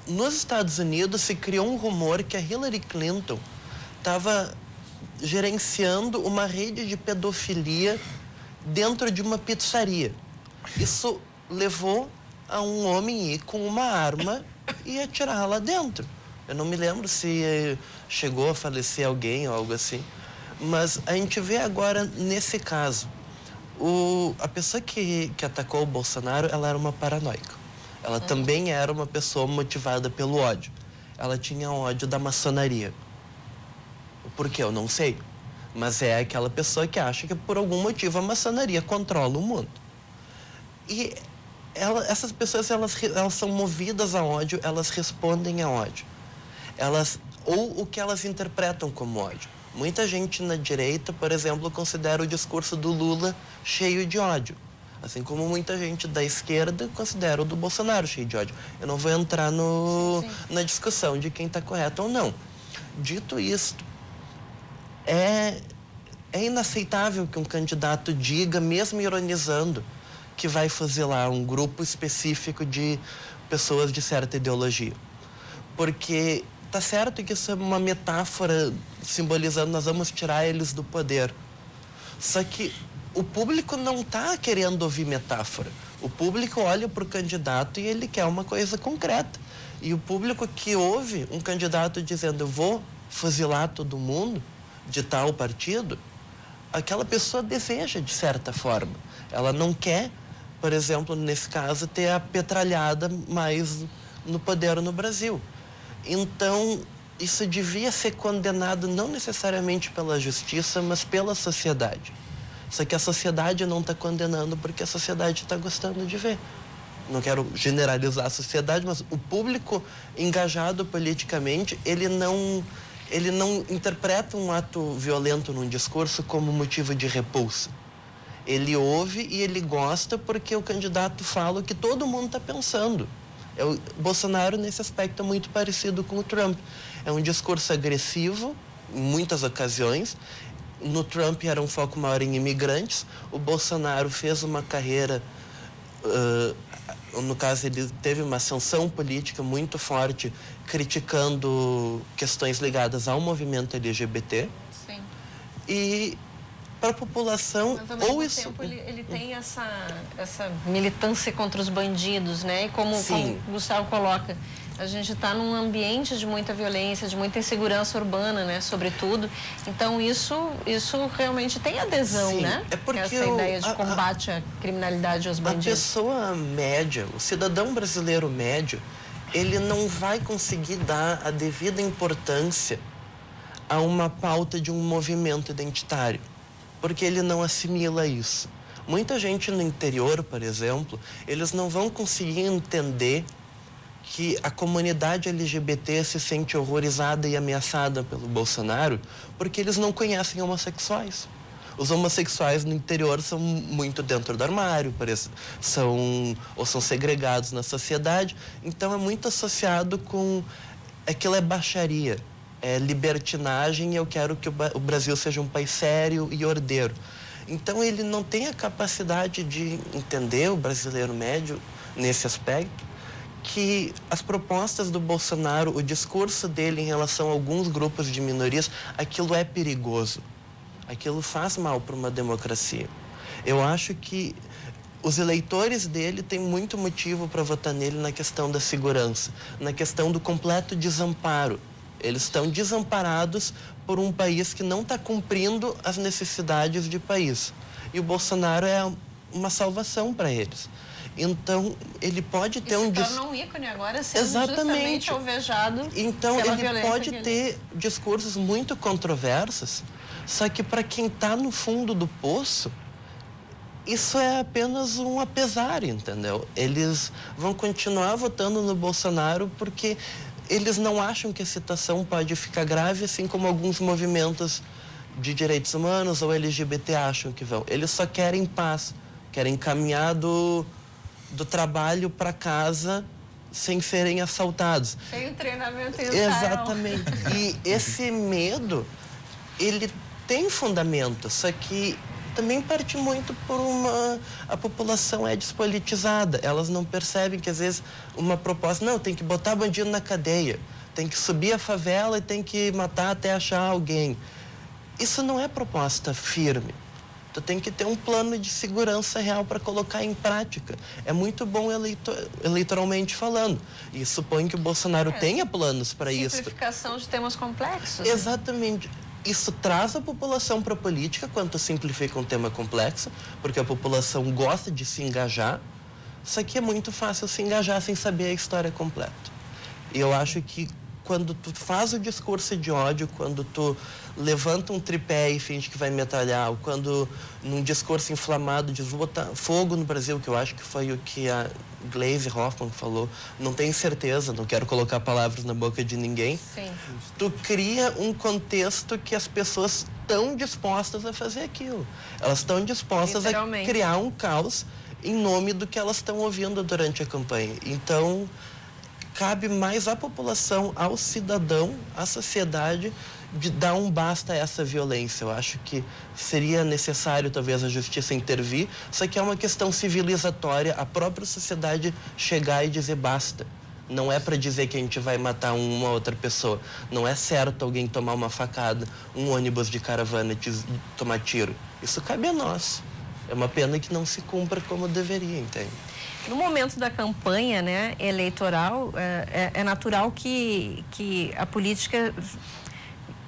Speaker 4: Nos Estados Unidos se criou um rumor que a Hillary Clinton estava gerenciando uma rede de pedofilia dentro de uma pizzaria. Isso levou a um homem ir com uma arma e atirar lá dentro. Eu não me lembro se chegou a falecer alguém ou algo assim. Mas a gente vê agora, nesse caso, a pessoa que atacou o Bolsonaro, ela era uma paranoica. Ela também era uma pessoa motivada pelo ódio. Ela tinha ódio da maçonaria. Por quê? Eu não sei. Mas é aquela pessoa que acha que, por algum motivo, a maçonaria controla o mundo. E essas pessoas, elas são movidas a ódio, elas respondem a ódio. Ou o que elas interpretam como ódio. Muita gente na direita, por exemplo, considera o discurso do Lula cheio de ódio. Assim como muita gente da esquerda considera o do Bolsonaro cheio de ódio. Eu não vou entrar na discussão de quem está correto ou não. Dito isto, é inaceitável que um candidato diga, mesmo ironizando, que vai fuzilar um grupo específico de pessoas de certa ideologia. Porque tá certo que isso é uma metáfora simbolizando nós vamos tirar eles do poder. Só que o público não está querendo ouvir metáfora. O público olha para o candidato e ele quer uma coisa concreta. E o público que ouve um candidato dizendo eu vou fuzilar todo mundo de tal partido, aquela pessoa deseja de certa forma. Ela não quer, por exemplo, nesse caso, ter a petralhada mais no poder no Brasil. Então, isso devia ser condenado não necessariamente pela justiça, mas pela sociedade. Só que a sociedade não está condenando porque a sociedade está gostando de ver. Não quero generalizar a sociedade, mas o público engajado politicamente, ele não interpreta um ato violento num discurso como motivo de repulsa. Ele ouve e ele gosta porque o candidato fala o que todo mundo está pensando. O Bolsonaro, nesse aspecto, é muito parecido com o Trump. É um discurso agressivo, em muitas ocasiões. No Trump era um foco maior em imigrantes. O Bolsonaro fez uma carreira... no caso, ele teve uma ascensão política muito forte, criticando questões ligadas ao movimento LGBT.
Speaker 2: Sim.
Speaker 4: E para a população...
Speaker 2: Mas, ao mesmo tempo, ele tem essa militância contra os bandidos, né? E como o Gustavo coloca, a gente está num ambiente de muita violência, de muita insegurança urbana, né? Sobretudo. Então, isso realmente tem adesão,
Speaker 4: Sim,
Speaker 2: né?
Speaker 4: é porque
Speaker 2: essa ideia de combate à criminalidade e aos bandidos.
Speaker 4: A pessoa média, o cidadão brasileiro médio, ele não vai conseguir dar a devida importância a uma pauta de um movimento identitário, porque ele não assimila isso. Muita gente no interior, por exemplo, eles não vão conseguir entender que a comunidade LGBT se sente horrorizada e ameaçada pelo Bolsonaro porque eles não conhecem homossexuais. Os homossexuais no interior são muito dentro do armário, são segregados na sociedade, então é muito associado com aquilo é baixaria, é libertinagem e eu quero que o Brasil seja um país sério e ordeiro. Então ele não tem a capacidade de entender o brasileiro médio nesse aspecto, que as propostas do Bolsonaro, o discurso dele em relação a alguns grupos de minorias, aquilo é perigoso. Aquilo faz mal para uma democracia. Eu acho que os eleitores dele têm muito motivo para votar nele na questão da segurança, na questão do completo desamparo. Eles estão desamparados por um país que não está cumprindo as necessidades de país. E o Bolsonaro é uma salvação para eles. Então, ele pode ter
Speaker 2: se torna um ícone agora, sendo justamente alvejado.
Speaker 4: Então, ele pode ter discursos muito controversos, só que para quem está no fundo do poço, isso é apenas um apesar, entendeu? Eles vão continuar votando no Bolsonaro porque eles não acham que a situação pode ficar grave, assim como alguns movimentos de direitos humanos ou LGBT acham que vão. Eles só querem paz, querem caminhar do trabalho para casa sem serem assaltados.
Speaker 2: Sem um treinamento em
Speaker 4: Exatamente. E esse medo, ele tem fundamento, só que também parte muito por a população é despolitizada. Elas não percebem que, às vezes, uma proposta... Não, tem que botar bandido na cadeia. Tem que subir a favela e tem que matar até achar alguém. Isso não é proposta firme. Tu tem que ter um plano de segurança real para colocar em prática. É muito bom eleitoralmente falando. E suponho que o Bolsonaro tenha planos para isso.
Speaker 2: Simplificação de temas complexos.
Speaker 4: Exatamente. Isso traz a população para a política quando simplifica um tema complexo, porque a população gosta de se engajar, só que é muito fácil se engajar sem saber a história completa. E eu acho que quando tu faz o discurso de ódio, quando tu levanta um tripé e finge que vai metralhar, ou quando num discurso inflamado diz vou botar fogo no Brasil, que eu acho que foi o que a Gleisi Hoffmann falou, não tenho certeza, não quero colocar palavras na boca de ninguém.
Speaker 2: Sim.
Speaker 4: Tu cria um contexto que as pessoas estão dispostas a fazer aquilo. Elas estão dispostas a criar um caos em nome do que elas estão ouvindo durante a campanha. Então, cabe mais à população, ao cidadão, à sociedade, de dar um basta a essa violência. Eu acho que seria necessário, talvez, a justiça intervir, só que é uma questão civilizatória, a própria sociedade chegar e dizer basta. Não é para dizer que a gente vai matar uma outra pessoa. Não é certo alguém tomar uma facada, um ônibus de caravana e tomar tiro. Isso cabe a nós. É uma pena que não se cumpra como deveria, entende?
Speaker 2: No momento da campanha, né, eleitoral, é natural que a política...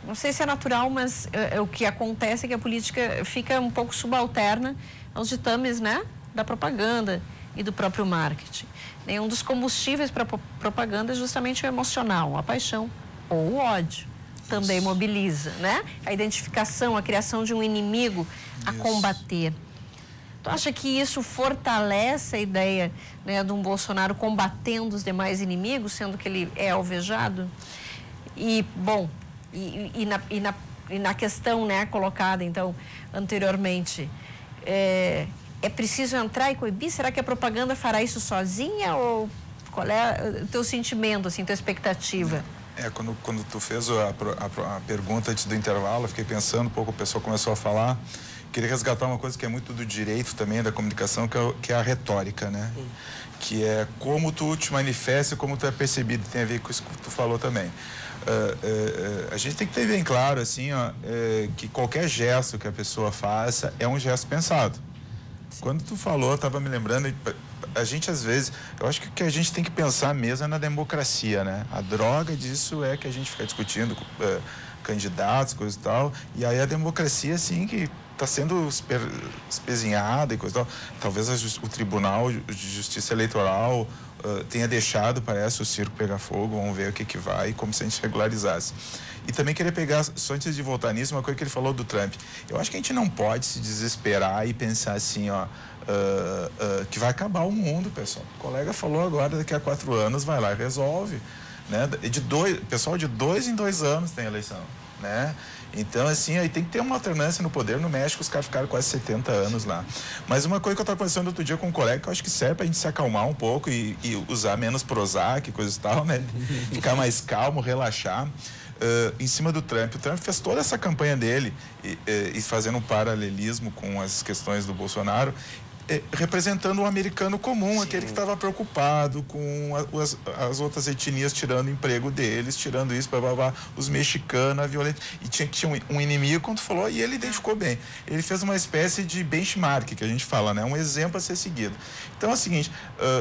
Speaker 2: Não sei se é natural, mas o que acontece é que a política fica um pouco subalterna aos ditames, né, da propaganda e do próprio marketing. Um dos combustíveis para a propaganda é justamente o emocional, a paixão ou o ódio. Também mobiliza, né? A identificação, a criação de um inimigo a combater. Tu acha que isso fortalece a ideia, né, de um Bolsonaro combatendo os demais inimigos, sendo que ele é alvejado? E, bom... E na questão, né, colocada, então, anteriormente, é preciso entrar e coibir? Será que a propaganda fará isso sozinha? Ou qual é o teu sentimento, assim, tua expectativa?
Speaker 5: Quando tu fez a pergunta antes do intervalo, eu fiquei pensando um pouco, o pessoal começou a falar, queria resgatar uma coisa que é muito do direito também, da comunicação, que é a retórica, né? Que é como tu te manifesta, como tu é percebido, tem a ver com isso que tu falou também. A gente tem que ter bem claro, assim, ó, que qualquer gesto que a pessoa faça é um gesto pensado. Sim. Quando tu falou, eu estava me lembrando, a gente às vezes, eu acho que o que a gente tem que pensar mesmo é na democracia, né? A droga disso é que a gente fica discutindo candidatos, coisa e tal, e aí a democracia, assim, que está sendo espezinhada e coisa e tal. Talvez o Tribunal de Justiça Eleitoral tenha deixado, parece, o circo pegar fogo, vamos ver o que vai, como se a gente regularizasse. E também queria pegar, só antes de voltar nisso, uma coisa que ele falou do Trump. Eu acho que a gente não pode se desesperar e pensar assim, ó, que vai acabar o mundo, pessoal. O colega falou agora, daqui a 4 anos, vai lá e resolve, né? Pessoal, de 2 em 2 anos tem eleição, né? Então, assim, aí tem que ter uma alternância no poder. No México, os caras ficaram quase 70 anos lá. Mas uma coisa que eu estava pensando outro dia com um colega, que eu acho que serve pra gente se acalmar um pouco e usar menos Prozac e coisa e tal, né? Ficar mais calmo, relaxar. Em cima do Trump. O Trump fez toda essa campanha dele e fazendo um paralelismo com as questões do Bolsonaro, representando o americano comum, sim, aquele que estava preocupado com as outras etnias tirando o emprego deles, tirando isso, os mexicanos, a violência. E tinha um inimigo, como tu falou, e ele identificou bem. Ele fez uma espécie de benchmark, que a gente fala, né? Um exemplo a ser seguido. Então é o seguinte,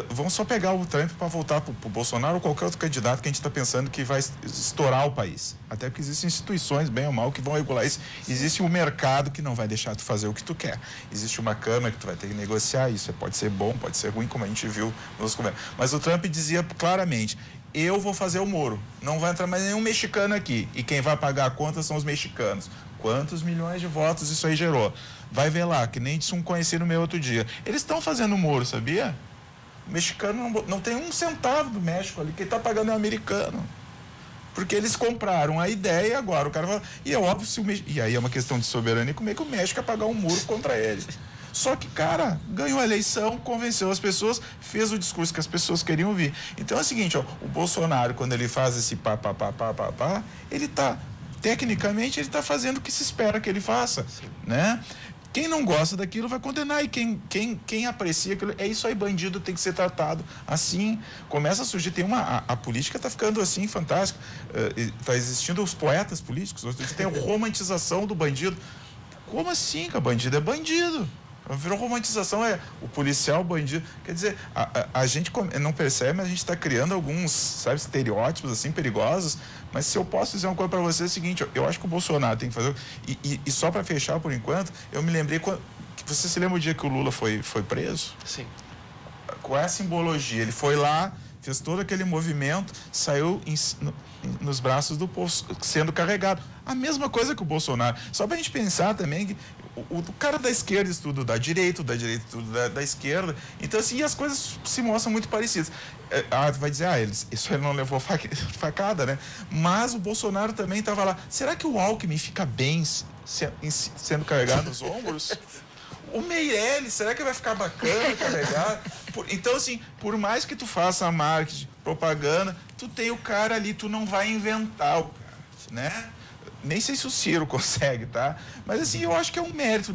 Speaker 5: vamos só pegar o Trump para voltar para o Bolsonaro ou qualquer outro candidato que a gente está pensando que vai estourar o país. Até porque existem instituições, bem ou mal, que vão regular isso. Existe um mercado que não vai deixar tu fazer o que tu quer. Existe uma Câmara que tu vai ter que negociar. negociar isso. Pode ser bom, pode ser ruim, como a gente viu nos governos. Mas o Trump dizia claramente, eu vou fazer o muro, não vai entrar mais nenhum mexicano aqui, e quem vai pagar a conta são os mexicanos. Quantos milhões de votos isso aí gerou? Vai ver lá, que nem disse um conhecido meu outro dia. Eles estão fazendo o muro, sabia? O mexicano não tem um centavo do México ali, quem está pagando é o americano. Porque eles compraram a ideia e agora o cara fala... E é óbvio, e aí é uma questão de soberania, como é que o México ia pagar um muro contra ele? Só que, cara, ganhou a eleição, convenceu as pessoas, fez o discurso que as pessoas queriam ouvir. Então é o seguinte, ó, o Bolsonaro, quando ele faz esse pá, ele está, tecnicamente, ele está fazendo o que se espera que ele faça, né? Quem não gosta daquilo vai condenar, e quem aprecia aquilo, é isso aí, bandido tem que ser tratado assim. Começa a surgir, a política está ficando assim, fantástica, está existindo os poetas políticos, tem a romantização do bandido. Como assim, que bandido é bandido? Virou romantização, é o policial bandido. Quer dizer, a gente não percebe, mas a gente está criando alguns, sabe, estereótipos assim perigosos. Mas se eu posso dizer uma coisa para você, é o seguinte, eu acho que o Bolsonaro tem que fazer. E só para fechar por enquanto, eu me lembrei, você se lembra o dia que o Lula foi preso?
Speaker 4: Sim.
Speaker 5: Qual é a simbologia? Ele foi lá, fez todo aquele movimento, saiu nos braços do povo, sendo carregado. A mesma coisa que o Bolsonaro. Só para a gente pensar também que o cara da esquerda estuda da direita estuda da esquerda. Então, assim, as coisas se mostram muito parecidas. Vai dizer, isso ele não levou facada, né? Mas o Bolsonaro também estava lá. Será que o Alckmin fica bem sendo carregado nos ombros? O Meirelles, será que vai ficar bacana carregar? Então, assim, por mais que tu faça marketing, propaganda, tu tem o cara ali, tu não vai inventar o cara, né? Nem sei se o Ciro consegue, tá? Mas, assim, eu acho que é um mérito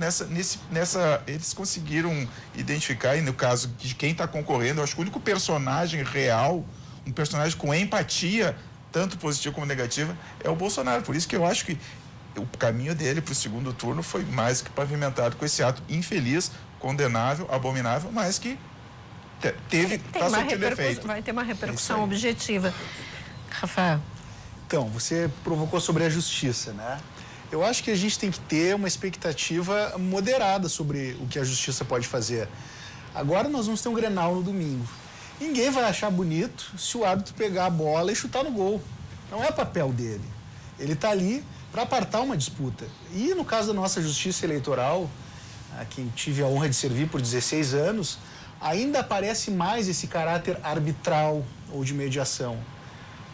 Speaker 5: eles conseguiram identificar, e no caso de quem está concorrendo, eu acho que o único personagem real, um personagem com empatia, tanto positiva como negativa, é o Bolsonaro. Por isso que eu acho que o caminho dele para o segundo turno foi mais que pavimentado com esse ato infeliz, condenável, abominável, mas que está surtindo efeito.
Speaker 2: Vai ter uma repercussão objetiva. Rafael.
Speaker 6: Então, você provocou sobre a justiça, né? Eu acho que a gente tem que ter uma expectativa moderada sobre o que a justiça pode fazer. Agora nós vamos ter um Grenal no domingo. Ninguém vai achar bonito se o árbitro pegar a bola e chutar no gol. Não é papel dele. Ele está ali para apartar uma disputa. E no caso da nossa justiça eleitoral, a quem tive a honra de servir por 16 anos, ainda aparece mais esse caráter arbitral ou de mediação.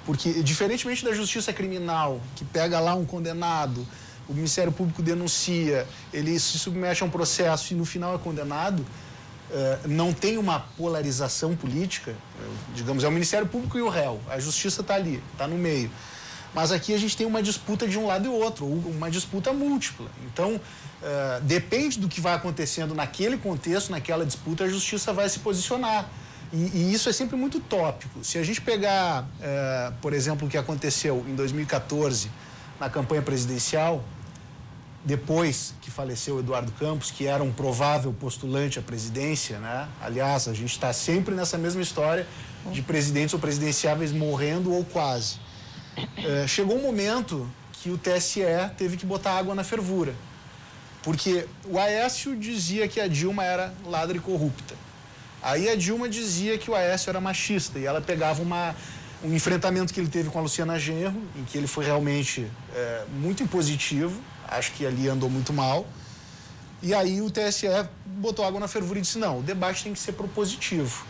Speaker 6: Porque, diferentemente da justiça criminal, que pega lá um condenado, o Ministério Público denuncia, ele se submete a um processo e no final é condenado, não tem uma polarização política, digamos, é o Ministério Público e o réu, a justiça está ali, está no meio. Mas aqui a gente tem uma disputa de um lado e outro, ou uma disputa múltipla. Então, depende do que vai acontecendo naquele contexto, naquela disputa, a justiça vai se posicionar. E isso é sempre muito tópico. Se a gente pegar, por exemplo, o que aconteceu em 2014, na campanha presidencial, depois que faleceu Eduardo Campos, que era um provável postulante à presidência, né? Aliás, a gente está sempre nessa mesma história de presidentes ou presidenciáveis morrendo ou quase. Chegou um momento que o TSE teve que botar água na fervura, porque o Aécio dizia que a Dilma era ladra e corrupta. Aí a Dilma dizia que o Aécio era machista e ela pegava um enfrentamento que ele teve com a Luciana Genro, em que ele foi realmente muito impositivo, acho que ali andou muito mal. E aí o TSE botou água na fervura e disse, não, o debate tem que ser propositivo.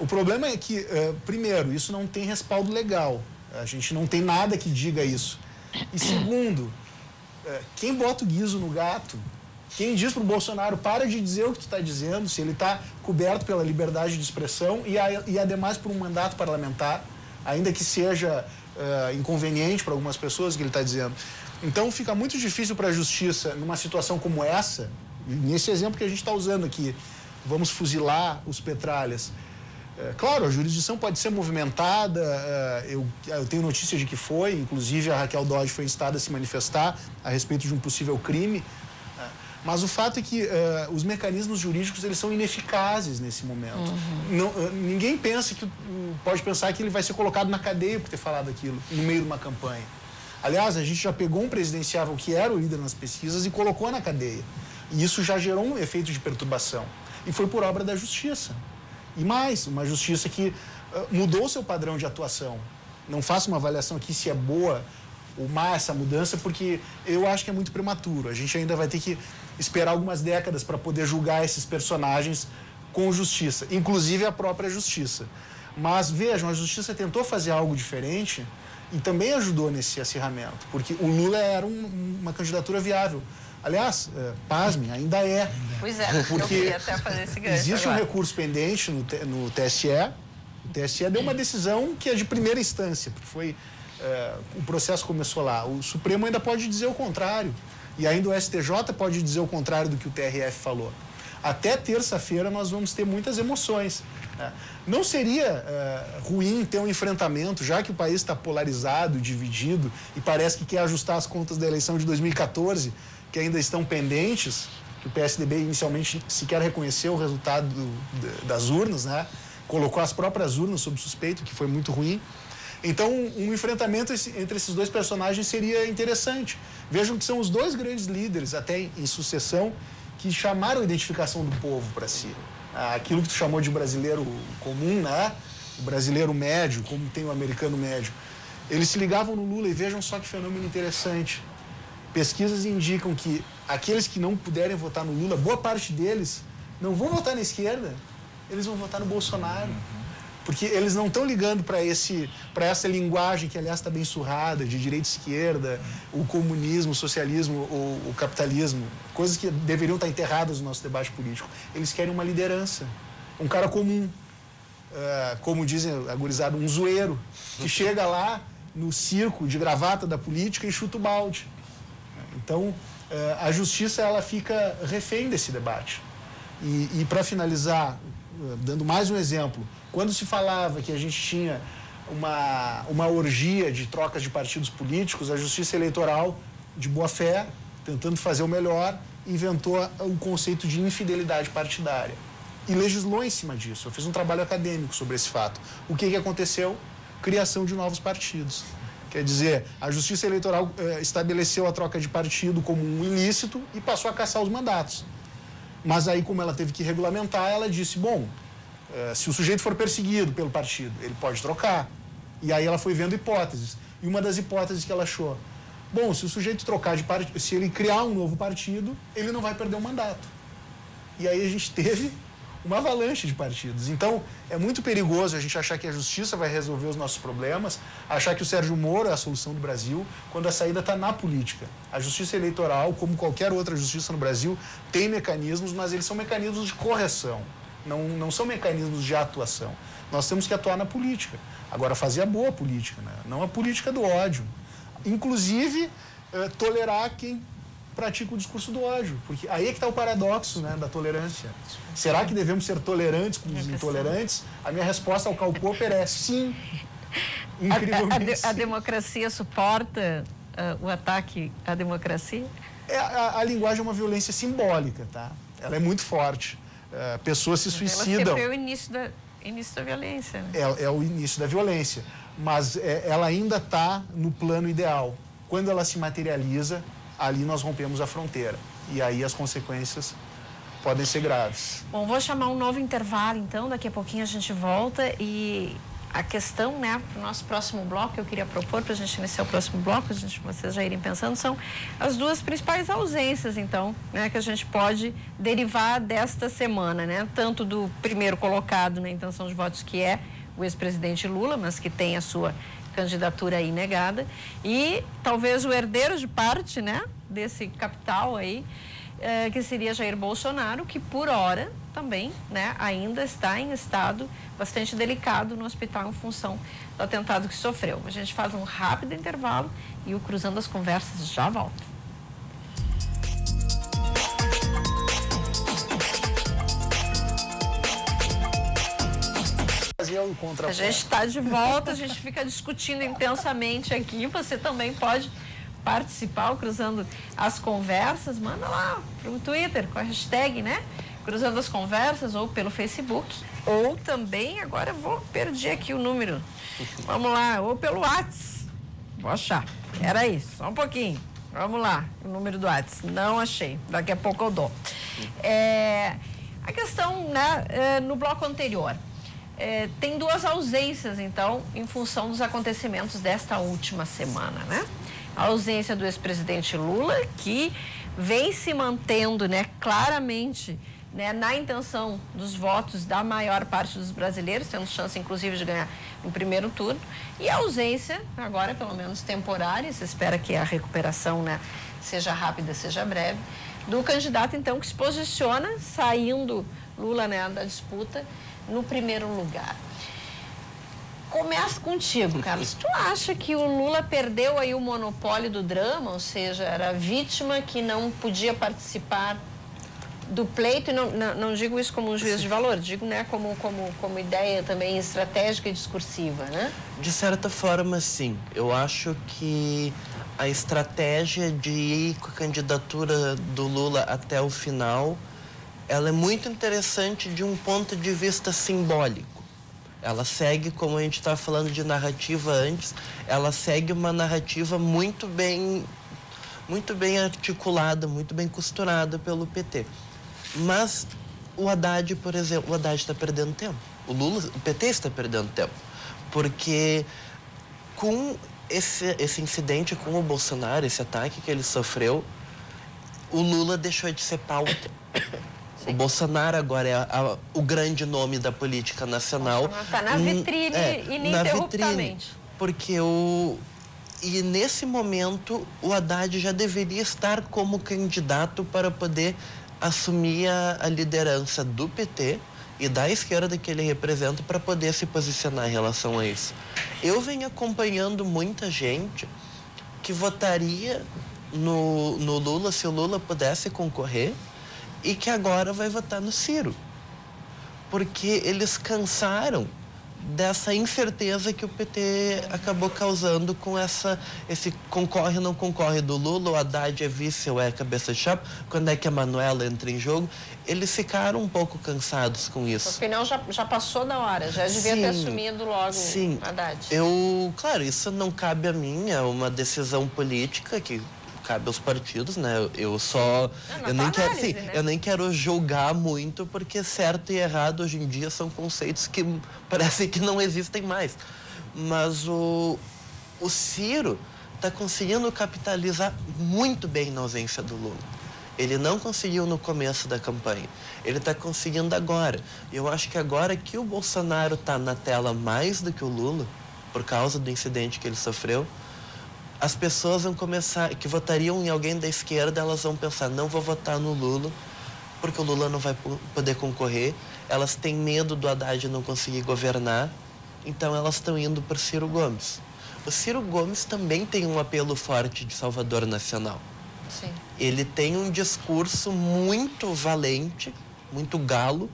Speaker 6: O problema é que, primeiro, isso não tem respaldo legal. A gente não tem nada que diga isso. E segundo, quem bota o guiso no gato, quem diz para o Bolsonaro, para de dizer o que tu está dizendo, se ele está coberto pela liberdade de expressão e ademais por um mandato parlamentar, ainda que seja inconveniente para algumas pessoas o que ele está dizendo. Então fica muito difícil para a justiça, numa situação como essa, nesse exemplo que a gente está usando aqui, vamos fuzilar os petralhas. Claro, a jurisdição pode ser movimentada, eu tenho notícia de que foi, inclusive a Raquel Dodge foi instada a se manifestar a respeito de um possível crime, mas o fato é que os mecanismos jurídicos eles são ineficazes nesse momento. Ninguém pode pensar que ele vai ser colocado na cadeia por ter falado aquilo no meio de uma campanha. Aliás, a gente já pegou um presidenciável que era o líder nas pesquisas e colocou na cadeia. E isso já gerou um efeito de perturbação. E foi por obra da justiça. E mais, uma justiça que mudou seu padrão de atuação. Não faço uma avaliação aqui se é boa ou má essa mudança, porque eu acho que é muito prematuro. A gente ainda vai ter que esperar algumas décadas para poder julgar esses personagens com justiça, inclusive a própria justiça. Mas vejam, a justiça tentou fazer algo diferente e também ajudou nesse acirramento, porque o Lula era uma candidatura viável. Aliás, pasmem, ainda é.
Speaker 2: Pois é,
Speaker 6: porque
Speaker 2: eu queria até fazer esse gancho
Speaker 6: existe
Speaker 2: agora.
Speaker 6: um recurso pendente no TSE. O TSE deu uma decisão que é de primeira instância, porque foi o processo começou lá. O Supremo ainda pode dizer o contrário. E ainda o STJ pode dizer o contrário do que o TRF falou. Até terça-feira nós vamos ter muitas emoções. Não seria ruim ter um enfrentamento, já que o país está polarizado, dividido, e parece que quer ajustar as contas da eleição de 2014, que ainda estão pendentes, que o PSDB inicialmente sequer reconheceu o resultado das urnas, né? Colocou as próprias urnas sob suspeito, que foi muito ruim. Então, um enfrentamento entre esses dois personagens seria interessante. Vejam que são os dois grandes líderes, até em sucessão, que chamaram a identificação do povo para si. Aquilo que tu chamou de brasileiro comum, né? O brasileiro médio, como tem o americano médio. Eles se ligavam no Lula e vejam só que fenômeno interessante. Pesquisas indicam que aqueles que não puderem votar no Lula, boa parte deles não vão votar na esquerda, eles vão votar no Bolsonaro. Porque eles não estão ligando para essa linguagem que, aliás, está bem surrada, de direita e esquerda, o comunismo, o socialismo, o capitalismo, coisas que deveriam estar enterradas no nosso debate político. Eles querem uma liderança, um cara comum, como dizem a gurizada, um zoeiro, que chega lá no circo de gravata da política e chuta o balde. Então, a justiça ela fica refém desse debate. E para finalizar, dando mais um exemplo, quando se falava que a gente tinha uma orgia de trocas de partidos políticos, a Justiça Eleitoral, de boa fé, tentando fazer o melhor, inventou o conceito de infidelidade partidária e legislou em cima disso. Eu fiz um trabalho acadêmico sobre esse fato. O que aconteceu? Criação de novos partidos. Quer dizer, a Justiça Eleitoral estabeleceu a troca de partido como um ilícito e passou a caçar os mandatos. Mas aí, como ela teve que regulamentar, ela disse, bom, se o sujeito for perseguido pelo partido, ele pode trocar. E aí ela foi vendo hipóteses. E uma das hipóteses que ela achou, bom, se o sujeito trocar de partido, se ele criar um novo partido, ele não vai perder o mandato. E aí a gente teve uma avalanche de partidos. Então, é muito perigoso a gente achar que a justiça vai resolver os nossos problemas, achar que o Sérgio Moro é a solução do Brasil, quando a saída está na política. A justiça eleitoral, como qualquer outra justiça no Brasil, tem mecanismos, mas eles são mecanismos de correção, não são mecanismos de atuação. Nós temos que atuar na política. Agora, fazer a boa política, né? Não a política do ódio. Inclusive, tolerar quem pratica o discurso do ódio, porque aí é que está o paradoxo, né, da tolerância. Será que devemos ser tolerantes com os intolerantes? A minha resposta ao Karl Popper é sim. Incrivelmente
Speaker 2: a democracia suporta o ataque à democracia?
Speaker 6: A linguagem é uma violência simbólica, tá? Ela é muito forte. Pessoas se suicidam.
Speaker 2: Ela sempre é o início da violência. Né?
Speaker 6: É o início da violência, mas ela ainda está no plano ideal. Quando ela se materializa, ali nós rompemos a fronteira. E aí as consequências podem ser graves.
Speaker 2: Bom, vou chamar um novo intervalo, então. Daqui a pouquinho a gente volta. E a questão, né, para o nosso próximo bloco, que eu queria propor para a gente iniciar o próximo bloco, vocês já irem pensando, são as duas principais ausências, então, né, que a gente pode derivar desta semana, né? Tanto do primeiro colocado na intenção de votos, que é o ex-presidente Lula, mas que tem a sua candidatura aí negada, e talvez o herdeiro de parte, né, desse capital aí, que seria Jair Bolsonaro, que por hora também, né, ainda está em estado bastante delicado no hospital em função do atentado que sofreu. A gente faz um rápido intervalo e o Cruzando as Conversas já volta.
Speaker 6: A
Speaker 2: gente está de volta, a gente fica discutindo intensamente aqui. Você também pode participar, Cruzando as Conversas. Manda lá pro Twitter com a hashtag, né? Cruzando as Conversas, ou pelo Facebook, ou também, agora eu perdi aqui o número. Vamos lá, ou pelo WhatsApp. Vou achar. Era isso, só um pouquinho. Vamos lá, o número do WhatsApp. Não achei. Daqui a pouco eu dou. A questão, né, no bloco anterior. Tem duas ausências, então, em função dos acontecimentos desta última semana, né? A ausência do ex-presidente Lula, que vem se mantendo, né, claramente, né, na intenção dos votos da maior parte dos brasileiros, tendo chance, inclusive, de ganhar no primeiro turno. E a ausência, agora, pelo menos temporária, se espera que a recuperação, né, seja rápida, seja breve, do candidato, então, que se posiciona, saindo Lula, né, da disputa, no primeiro lugar. Começo contigo, Carlos. Tu acha que o Lula perdeu aí o monopólio do drama, ou seja, era vítima que não podia participar do pleito, e não digo isso como um juízo de valor, digo, né, como ideia também estratégica e discursiva, né?
Speaker 4: De certa forma, sim. Eu acho que a estratégia de ir com a candidatura do Lula até o final, ela é muito interessante de um ponto de vista simbólico. Ela segue, como a gente estava falando de narrativa antes, ela segue uma narrativa muito bem articulada, muito bem costurada pelo PT. Mas o Haddad, por exemplo, o Haddad está perdendo tempo. O PT está perdendo tempo. Porque com esse incidente com o Bolsonaro, esse ataque que ele sofreu, o Lula deixou de ser pauta. O Bolsonaro agora é o grande nome da política nacional.
Speaker 2: Está na vitrine ininterruptamente.
Speaker 4: Porque e nesse momento, o Haddad já deveria estar como candidato para poder assumir a liderança do PT e da esquerda que ele representa para poder se posicionar em relação a isso. Eu venho acompanhando muita gente que votaria no Lula se o Lula pudesse concorrer e que agora vai votar no Ciro. Porque eles cansaram dessa incerteza que o PT acabou causando com esse concorre ou não concorre do Lula, o Haddad é vice ou é cabeça de chapa, quando é que a Manuela entra em jogo. Eles ficaram um pouco cansados com isso.
Speaker 2: O opinião já passou da hora, já devia ter assumido logo o Haddad.
Speaker 4: Claro, isso não cabe a mim, é uma decisão política que cabe aos partidos, né? Eu nem quero julgar muito, porque certo e errado hoje em dia são conceitos que parecem que não existem mais. Mas o Ciro está conseguindo capitalizar muito bem na ausência do Lula. Ele não conseguiu no começo da campanha. Ele está conseguindo agora. Eu acho que agora que o Bolsonaro está na tela mais do que o Lula, por causa do incidente que ele sofreu, as pessoas vão começar, que votariam em alguém da esquerda, elas vão pensar, não vou votar no Lula, porque o Lula não vai poder concorrer. Elas têm medo do Haddad não conseguir governar, então elas estão indo para o Ciro Gomes. O Ciro Gomes também tem um apelo forte de salvador nacional.
Speaker 2: Sim.
Speaker 4: Ele tem um discurso muito valente, muito galo,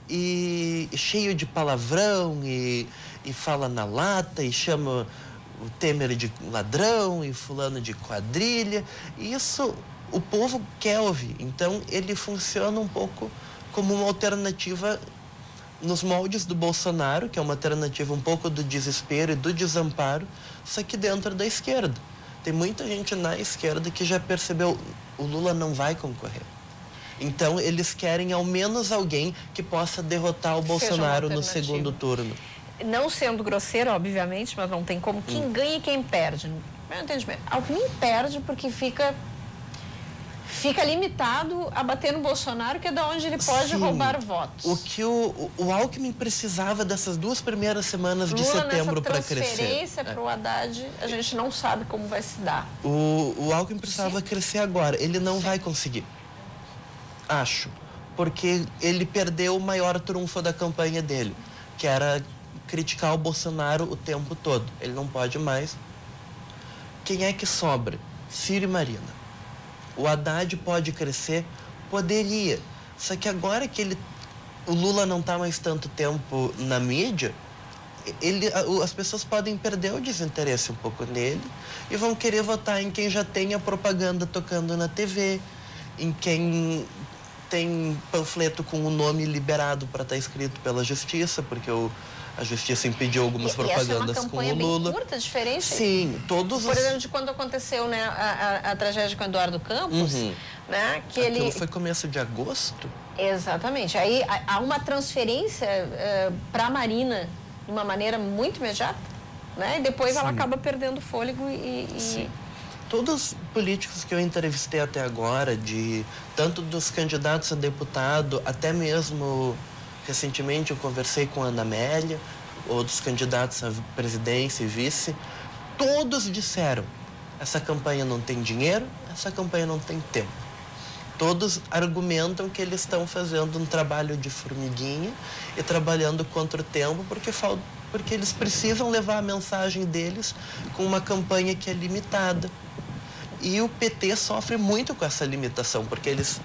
Speaker 4: e cheio de palavrão, e fala na lata, e chama o Temer de ladrão e fulano de quadrilha. Isso o povo quer ouvir. Então, ele funciona um pouco como uma alternativa nos moldes do Bolsonaro, que é uma alternativa um pouco do desespero e do desamparo, só que dentro da esquerda. Tem muita gente na esquerda que já percebeu, o Lula não vai concorrer. Então, eles querem ao menos alguém que possa derrotar o Bolsonaro no segundo turno.
Speaker 2: Não sendo grosseiro, obviamente, mas não tem como. Quem ganha e quem perde. Meu entendimento. Alguém perde porque fica limitado a bater no Bolsonaro, que é de onde ele pode roubar votos.
Speaker 4: O que o Alckmin precisava dessas 2 primeiras semanas de setembro para crescer.
Speaker 2: Lula, nessa transferência para o Haddad, a gente não sabe como vai se dar.
Speaker 4: O Alckmin precisava crescer agora. Ele não vai conseguir. Acho. Porque ele perdeu o maior trunfo da campanha dele, que era criticar o Bolsonaro o tempo todo. Ele não pode mais. Quem é que sobra? Ciro e Marina. O Haddad pode crescer? Poderia. Só que agora que o Lula não está mais tanto tempo na mídia, as pessoas podem perder o desinteresse um pouco nele e vão querer votar em quem já tem a propaganda tocando na TV, em quem tem panfleto com o nome liberado para estar escrito pela justiça, porque A justiça impediu algumas propagandas com o Lula.
Speaker 2: E essa é uma campanha bem curta, diferente?
Speaker 4: Sim, todos
Speaker 2: Por exemplo, de quando aconteceu, né, a tragédia com o Eduardo Campos, né, que
Speaker 4: Aquilo foi começo de agosto?
Speaker 2: Exatamente. Aí há uma transferência para a Marina de uma maneira muito imediata, né, e depois ela acaba perdendo fôlego
Speaker 4: Sim. Todos os políticos que eu entrevistei até agora, tanto dos candidatos a deputado, até mesmo recentemente eu conversei com a Ana Amélia, ou dos candidatos à presidência e vice, todos disseram: essa campanha não tem dinheiro, essa campanha não tem tempo. Todos argumentam que eles estão fazendo um trabalho de formiguinha e trabalhando contra o tempo porque eles precisam levar a mensagem deles com uma campanha que é limitada. E o PT sofre muito com essa limitação, porque eles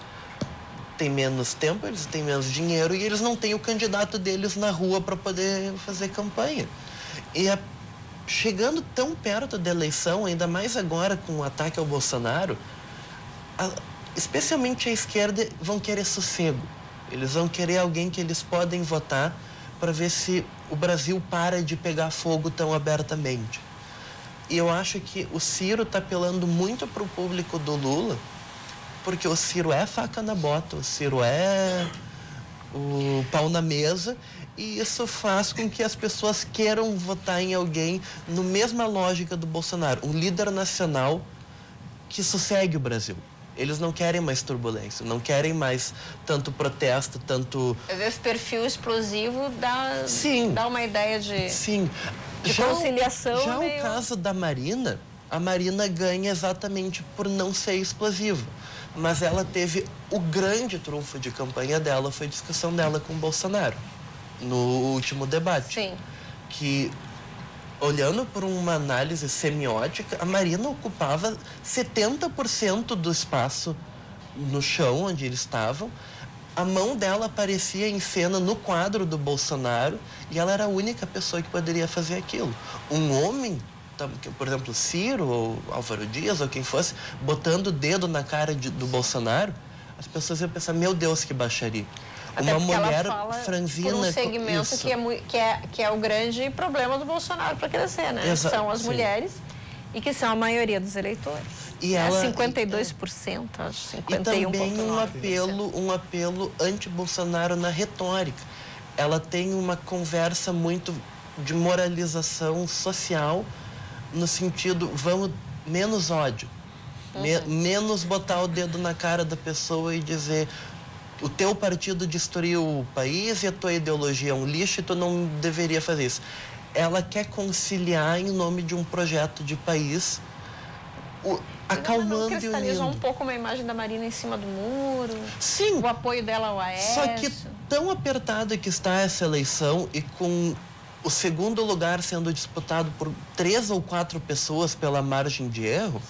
Speaker 4: têm menos tempo, eles têm menos dinheiro e eles não têm o candidato deles na rua para poder fazer campanha. E chegando tão perto da eleição, ainda mais agora com o ataque ao Bolsonaro, especialmente a esquerda vão querer sossego. Eles vão querer alguém que eles podem votar para ver se o Brasil para de pegar fogo tão abertamente. E eu acho que o Ciro está apelando muito para o público do Lula, porque o Ciro é faca na bota, o Ciro é o pau na mesa, e isso faz com que as pessoas queiram votar em alguém na mesma lógica do Bolsonaro, um líder nacional que sossegue o Brasil. Eles não querem mais turbulência, não querem mais tanto protesto, tanto...
Speaker 2: Esse perfil explosivo dá uma ideia de...
Speaker 4: Sim.
Speaker 2: De conciliação.
Speaker 4: Já o caso da Marina, a Marina ganha exatamente por não ser explosiva. Mas ela teve o grande trunfo de campanha dela, foi a discussão dela com o Bolsonaro, no último debate.
Speaker 2: Sim.
Speaker 4: Que, olhando por uma análise semiótica, a Marina ocupava 70% do espaço no chão onde eles estavam. A mão dela aparecia em cena no quadro do Bolsonaro e ela era a única pessoa que poderia fazer aquilo. Um homem, por exemplo, Ciro ou Álvaro Dias ou quem fosse, botando o dedo na cara do Bolsonaro, as pessoas iam pensar: meu Deus, que baixaria.
Speaker 2: Até
Speaker 4: uma mulher
Speaker 2: ela fala
Speaker 4: franzina...
Speaker 2: por um segmento que é o grande problema do Bolsonaro para crescer, né? São as mulheres e que são a maioria dos eleitores.
Speaker 4: E ela,
Speaker 2: 52%, acho, 51%.
Speaker 4: E também um apelo anti-Bolsonaro na retórica. Ela tem uma conversa muito de moralização social, no sentido, vamos, menos ódio, menos botar o dedo na cara da pessoa e dizer: o teu partido destruiu o país e a tua ideologia é um lixo e tu não deveria fazer isso. Ela quer conciliar em nome de um projeto de país, acalmando
Speaker 2: não
Speaker 4: e
Speaker 2: cristalizou
Speaker 4: unindo.
Speaker 2: um pouco uma imagem da Marina em cima do muro.
Speaker 4: Sim.
Speaker 2: O apoio dela ao Aécio.
Speaker 4: Só que tão apertada que está essa eleição e com o segundo lugar sendo disputado por 3 ou 4 pessoas pela margem de erro,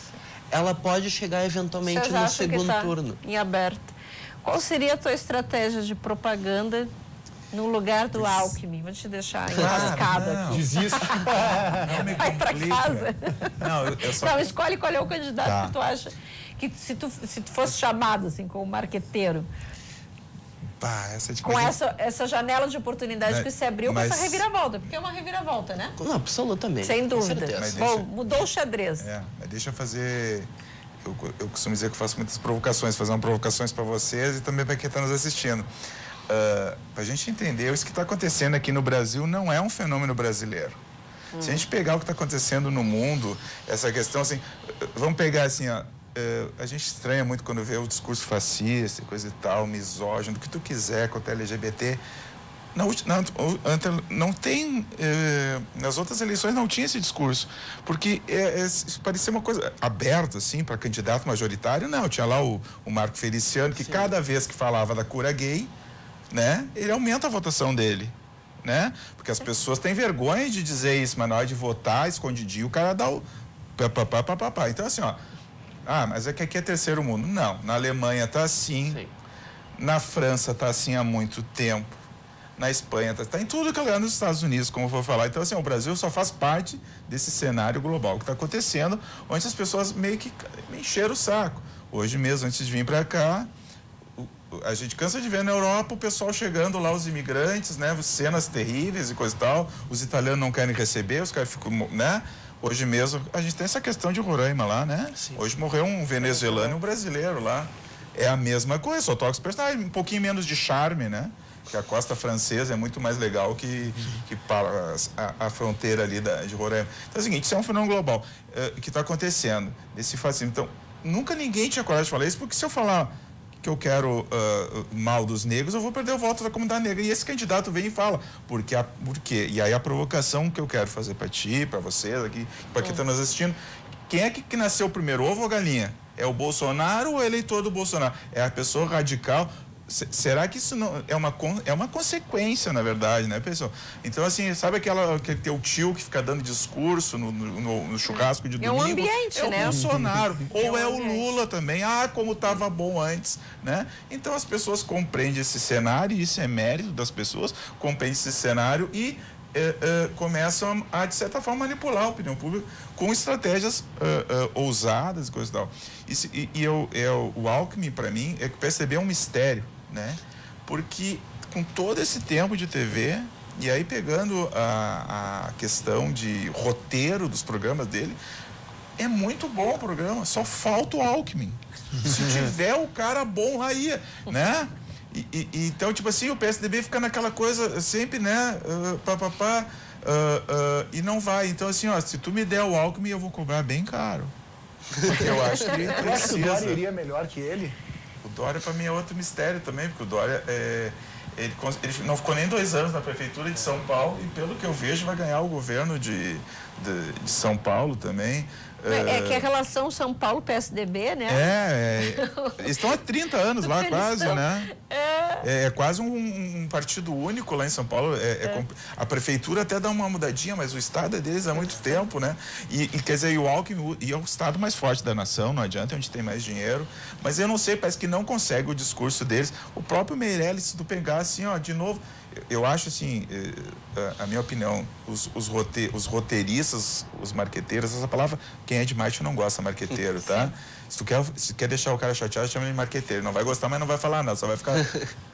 Speaker 4: ela pode chegar eventualmente no segundo turno.
Speaker 2: Em aberto. Qual seria a tua estratégia de propaganda no lugar do Alckmin? Vou te deixar enrascado aqui.
Speaker 6: Desiste.
Speaker 2: Vai para casa.
Speaker 5: Não,
Speaker 2: escolhe qual é o candidato que tu acha que se tu fosse chamado assim como marqueteiro. Com essa janela de oportunidade que se abriu com essa reviravolta, porque é uma reviravolta, né?
Speaker 4: Não, absolutamente.
Speaker 2: Sem dúvida. Bom, mudou o xadrez.
Speaker 5: Mas deixa eu fazer... Eu costumo dizer que eu faço muitas provocações, fazer provocações para vocês e também para quem está nos assistindo. Para a gente entender, isso que está acontecendo aqui no Brasil não é um fenômeno brasileiro. Se a gente pegar o que está acontecendo no mundo, essa questão assim, vamos pegar assim, a gente estranha muito quando vê o discurso fascista, coisa e tal, misógino, o que tu quiser contra LGBT. Não tem, nas outras eleições não tinha esse discurso, porque parecia uma coisa aberta, assim, para candidato majoritário, não, tinha lá o Marco Feliciano, que cada vez que falava da cura gay, né, ele aumenta a votação dele, né, porque as pessoas têm vergonha de dizer isso, mas na hora de votar, escondidinho, o cara dá o papapá. Então, assim, ó, mas é que aqui é terceiro mundo. Não, na Alemanha tá assim, sim. Na França tá assim há muito tempo, na Espanha, está em tudo que é lugar nos Estados Unidos, como eu vou falar. Então, assim, o Brasil só faz parte desse cenário global que está acontecendo, onde as pessoas meio que me encheram o saco. Hoje mesmo, antes de vir para cá, a gente cansa de ver na Europa o pessoal chegando lá, os imigrantes, né? Cenas terríveis e coisa e tal. Os italianos não querem receber, os caras ficam, né? Hoje mesmo, a gente tem essa questão de Roraima lá, né? Sim. Hoje morreu um venezuelano e um brasileiro lá. É a mesma coisa, só toca os personagens, um pouquinho menos de charme, né? Porque a costa francesa é muito mais legal que a fronteira ali de Roraima. Então é o seguinte, isso é um fenômeno global que está acontecendo, desse fascismo. Então, nunca ninguém tinha coragem de falar isso, porque se eu falar que eu quero mal dos negros, eu vou perder o voto da comunidade negra. E esse candidato vem e fala, por quê? E aí a provocação que eu quero fazer para ti, para vocês aqui, para quem está nos assistindo, quem é que nasceu primeiro, ovo ou galinha? É o Bolsonaro ou o eleitor do Bolsonaro? É a pessoa radical? Será que isso não é uma consequência, na verdade, né, pessoal? Então, assim, sabe aquele teu tio que fica dando discurso no churrasco de domingo?
Speaker 2: É um ambiente,
Speaker 5: é
Speaker 2: né?
Speaker 5: É o Bolsonaro. Ou é o
Speaker 2: ambiente.
Speaker 5: Lula também. Ah, como estava bom antes, né? Então, as pessoas compreendem esse cenário, e isso é mérito das pessoas, compreendem esse cenário e começam a, de certa forma, manipular a opinião pública com estratégias ousadas e coisa e tal. O Alckmin, para mim, é que perceber um mistério, né? Porque com todo esse tempo de TV, e aí pegando a questão de roteiro dos programas dele, é muito bom o programa, só falta o Alckmin. Se tiver o cara bom lá, ia, né? Então, tipo assim, o PSDB fica naquela coisa sempre, né? E não vai. Então, assim, ó, se tu me der o Alckmin, eu vou cobrar bem caro. Porque eu acho que ele
Speaker 6: Eu acho que o Dória
Speaker 5: precisa.
Speaker 6: iria melhor que ele.
Speaker 5: O Dória, para mim, é outro mistério também, porque o Dória, ele não ficou nem 2 anos na prefeitura de São Paulo e, pelo que eu vejo, vai ganhar o governo de São Paulo também.
Speaker 2: É que a relação São Paulo-PSDB, né?
Speaker 5: Eles estão há 30 anos lá,
Speaker 2: Eles
Speaker 5: quase,
Speaker 2: estão,
Speaker 5: né? É quase um partido único lá em São Paulo. A prefeitura até dá uma mudadinha, mas o estado é deles há muito tempo, né? E quer dizer, e o Alckmin é o estado mais forte da nação, não adianta, onde tem mais dinheiro. Mas eu não sei, parece que não consegue o discurso deles. O próprio Meirelles, se tu pegar assim, ó, de novo, eu acho assim, a minha opinião, os roteiristas, os marqueteiros, essa palavra, quem é de marketing não gosta de marqueteiro, tá? Se quer deixar o cara chateado, chama ele de marqueteiro. Não vai gostar, mas não vai falar nada, só vai ficar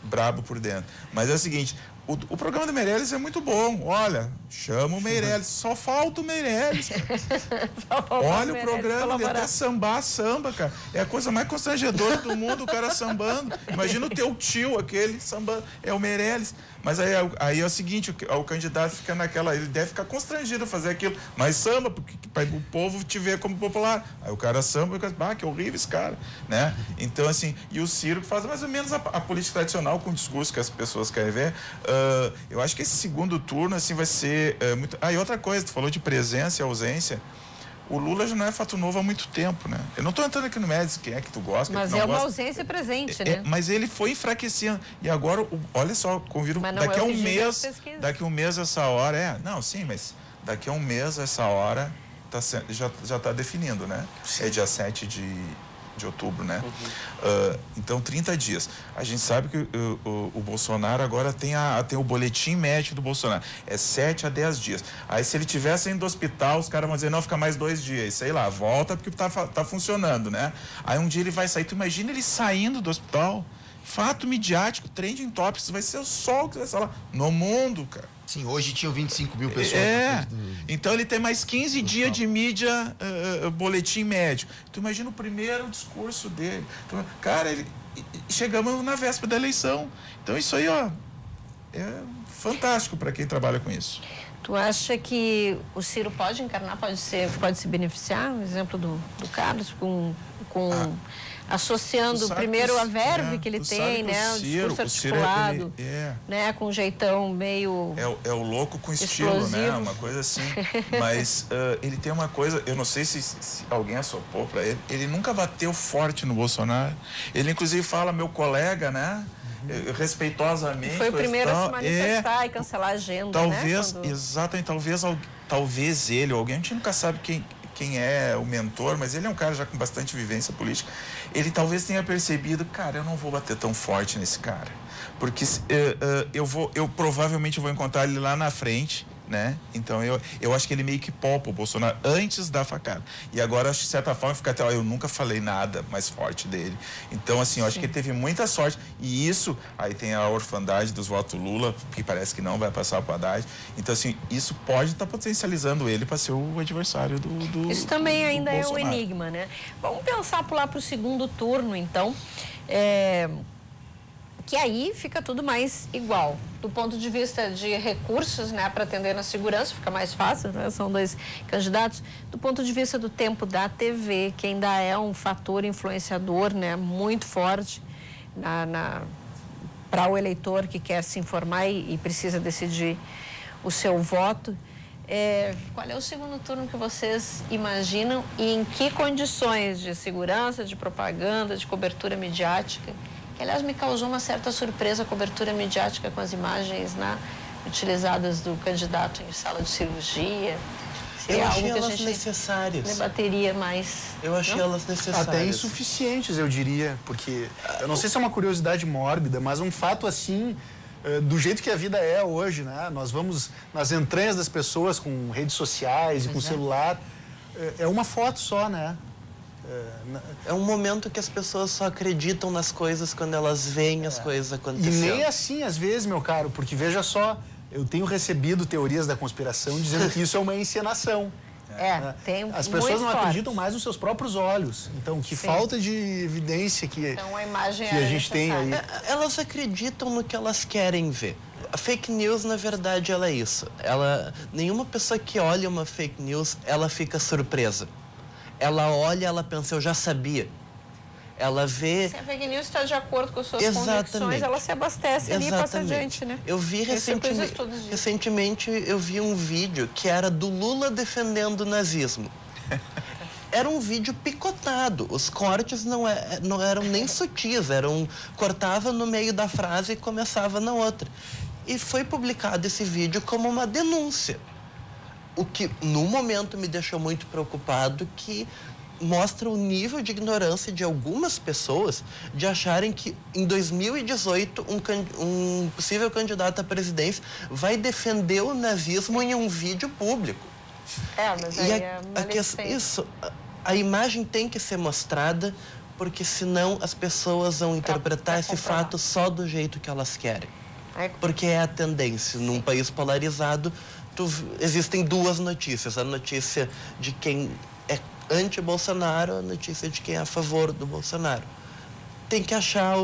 Speaker 5: brabo por dentro. Mas é o seguinte, o programa do Meirelles é muito bom. Olha, chama o Meirelles, só falta o Meirelles, cara. Olha o programa, ele até samba, cara. É a coisa mais constrangedora do mundo, o cara sambando. Imagina o teu tio, aquele sambando, é o Meirelles. Mas aí é o seguinte, o candidato fica naquela, ele deve ficar constrangido a fazer aquilo, mas samba, porque para o povo te ver como popular. Aí o cara samba, que horrível esse cara, né? Então, assim, e o Ciro faz mais ou menos a política tradicional com o discurso que as pessoas querem ver. Eu acho que esse segundo turno, assim, vai ser muito... E outra coisa, tu falou de presença e ausência. O Lula já não é fato novo há muito tempo, né? Eu não estou entrando aqui no mérito quem é que tu gosta,
Speaker 2: mas
Speaker 5: que não
Speaker 2: é uma
Speaker 5: gosta.
Speaker 2: ausência presente, né?
Speaker 5: Mas ele foi enfraquecendo. E agora, olha só, convido daqui a um mês essa hora, não, sim, mas daqui a um mês essa hora já está definindo, né? É dia 7 de outubro, né? Então, 30 dias. A gente sabe que o Bolsonaro agora tem o boletim médico do Bolsonaro. É 7 a 10 dias. Aí, se ele estiver saindo do hospital, os caras vão dizer, não, fica mais 2 dias. Sei lá, volta porque tá funcionando, né? Aí, um dia ele vai sair. Tu imagina ele saindo do hospital? Fato midiático, trending topics, vai ser o sol que vai falar no mundo, cara.
Speaker 3: Sim, hoje tinham 25 mil pessoas.
Speaker 5: Então ele tem mais 15 dias de mídia, boletim médico. Tu imagina o primeiro discurso dele. Então, cara, chegamos na véspera da eleição. Então isso aí, ó, é fantástico para quem trabalha com isso.
Speaker 2: Tu acha que o Ciro pode encarnar, pode se beneficiar? O exemplo do Carlos associando primeiro a verve que ele tem, né? O discurso articulado, né? Com um jeitão meio...
Speaker 5: É o louco com estilo, explosivo, né? Uma coisa assim. Mas ele tem uma coisa, eu não sei se alguém assopou para ele, ele nunca bateu forte no Bolsonaro. Ele, inclusive, fala, meu colega, né? Respeitosamente.
Speaker 2: Foi o primeiro a se manifestar e cancelar a agenda,
Speaker 5: talvez,
Speaker 2: né?
Speaker 5: Exatamente, talvez ele, ou alguém, a gente nunca sabe quem é o mentor, mas ele é um cara já com bastante vivência política. Ele talvez tenha percebido, cara, eu não vou bater tão forte nesse cara, porque eu provavelmente vou encontrar ele lá na frente né? Então eu acho que ele meio que poupa o Bolsonaro antes da facada. E agora, acho que de certa forma, fica até, eu nunca falei nada mais forte dele. Então, assim, eu acho que ele teve muita sorte. E isso, aí tem a orfandade dos votos Lula, que parece que não vai passar para o Haddad. Então, assim, isso pode estar potencializando ele para ser o adversário do
Speaker 2: Isso também ainda é um
Speaker 5: Bolsonaro.
Speaker 2: enigma, né? Vamos pensar pular para o segundo turno, então. Que aí fica tudo mais igual. Do ponto de vista de recursos, né, para atender na segurança, fica mais fácil, né? São dois candidatos. Do ponto de vista do tempo da TV, que ainda é um fator influenciador, né, muito forte para o eleitor que quer se informar e precisa decidir o seu voto. Qual é o segundo turno que vocês imaginam e em que condições de segurança, de propaganda, de cobertura midiática? Que, aliás, me causou uma certa surpresa a cobertura midiática com as imagens utilizadas do candidato em sala de cirurgia.
Speaker 4: Eu achei
Speaker 2: algo que
Speaker 4: elas
Speaker 2: a gente
Speaker 4: necessárias.
Speaker 2: Debateria mais.
Speaker 4: Eu achei elas necessárias.
Speaker 6: Até insuficientes, eu diria, porque eu não sei se é uma curiosidade mórbida, mas um fato assim, do jeito que a vida é hoje, né? Nós vamos nas entranhas das pessoas com redes sociais e com celular, é uma foto só, né?
Speaker 4: É um momento que as pessoas só acreditam nas coisas quando elas veem as coisas acontecendo.
Speaker 6: E nem assim, às vezes, meu caro, porque veja só, eu tenho recebido teorias da conspiração dizendo que isso é uma encenação.
Speaker 2: Tem
Speaker 6: As pessoas
Speaker 2: muito
Speaker 6: não
Speaker 2: forte.
Speaker 6: acreditam mais nos seus próprios olhos. Então, que falta de evidência que
Speaker 2: Então, a imagem
Speaker 6: a gente tem aí.
Speaker 4: Elas acreditam no que elas querem ver. A fake news, na verdade, ela é isso. Nenhuma pessoa que olha uma fake news, ela fica surpresa. Ela olha, ela pensa, eu já sabia. Ela vê...
Speaker 2: Se a fake news está de acordo com as suas
Speaker 4: Exatamente.
Speaker 2: convicções, ela se abastece ali e passa adiante, né?
Speaker 4: Eu vi recentemente, eu vi um vídeo que era do Lula defendendo o nazismo. Era um vídeo picotado. Os cortes não eram nem sutis, cortava no meio da frase e começava na outra. E foi publicado esse vídeo como uma denúncia. O que, no momento, me deixou muito preocupado, que mostra o nível de ignorância de algumas pessoas de acharem que, em 2018, um possível candidato à presidência vai defender o nazismo em um vídeo público.
Speaker 2: Mas aí
Speaker 4: A imagem tem que ser mostrada, porque senão as pessoas vão interpretar esse fato só do jeito que elas querem. Porque é a tendência. Num país polarizado, existem duas notícias. A notícia de quem é anti-Bolsonaro, a notícia de quem é a favor do Bolsonaro. Tem que achar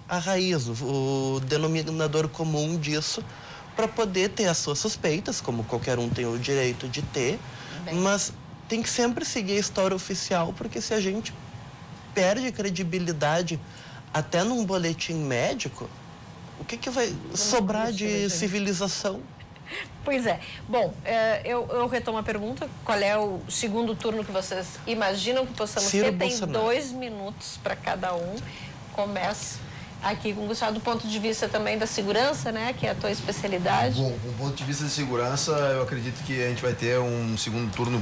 Speaker 4: a raiz, o denominador comum disso, para poder ter as suas suspeitas, como qualquer um tem o direito de ter, mas tem que sempre seguir a história oficial, porque se a gente perde credibilidade até num boletim médico, o que vai sobrar de civilização?
Speaker 2: Pois é. Bom, eu retomo a pergunta. Qual é o segundo turno que vocês imaginam que possamos ter? Tem 2 minutos para cada um. Começa aqui com o Gustavo, do ponto de vista também da segurança, né? Que é a tua especialidade.
Speaker 3: Bom, do ponto de vista de segurança, eu acredito que a gente vai ter um segundo turno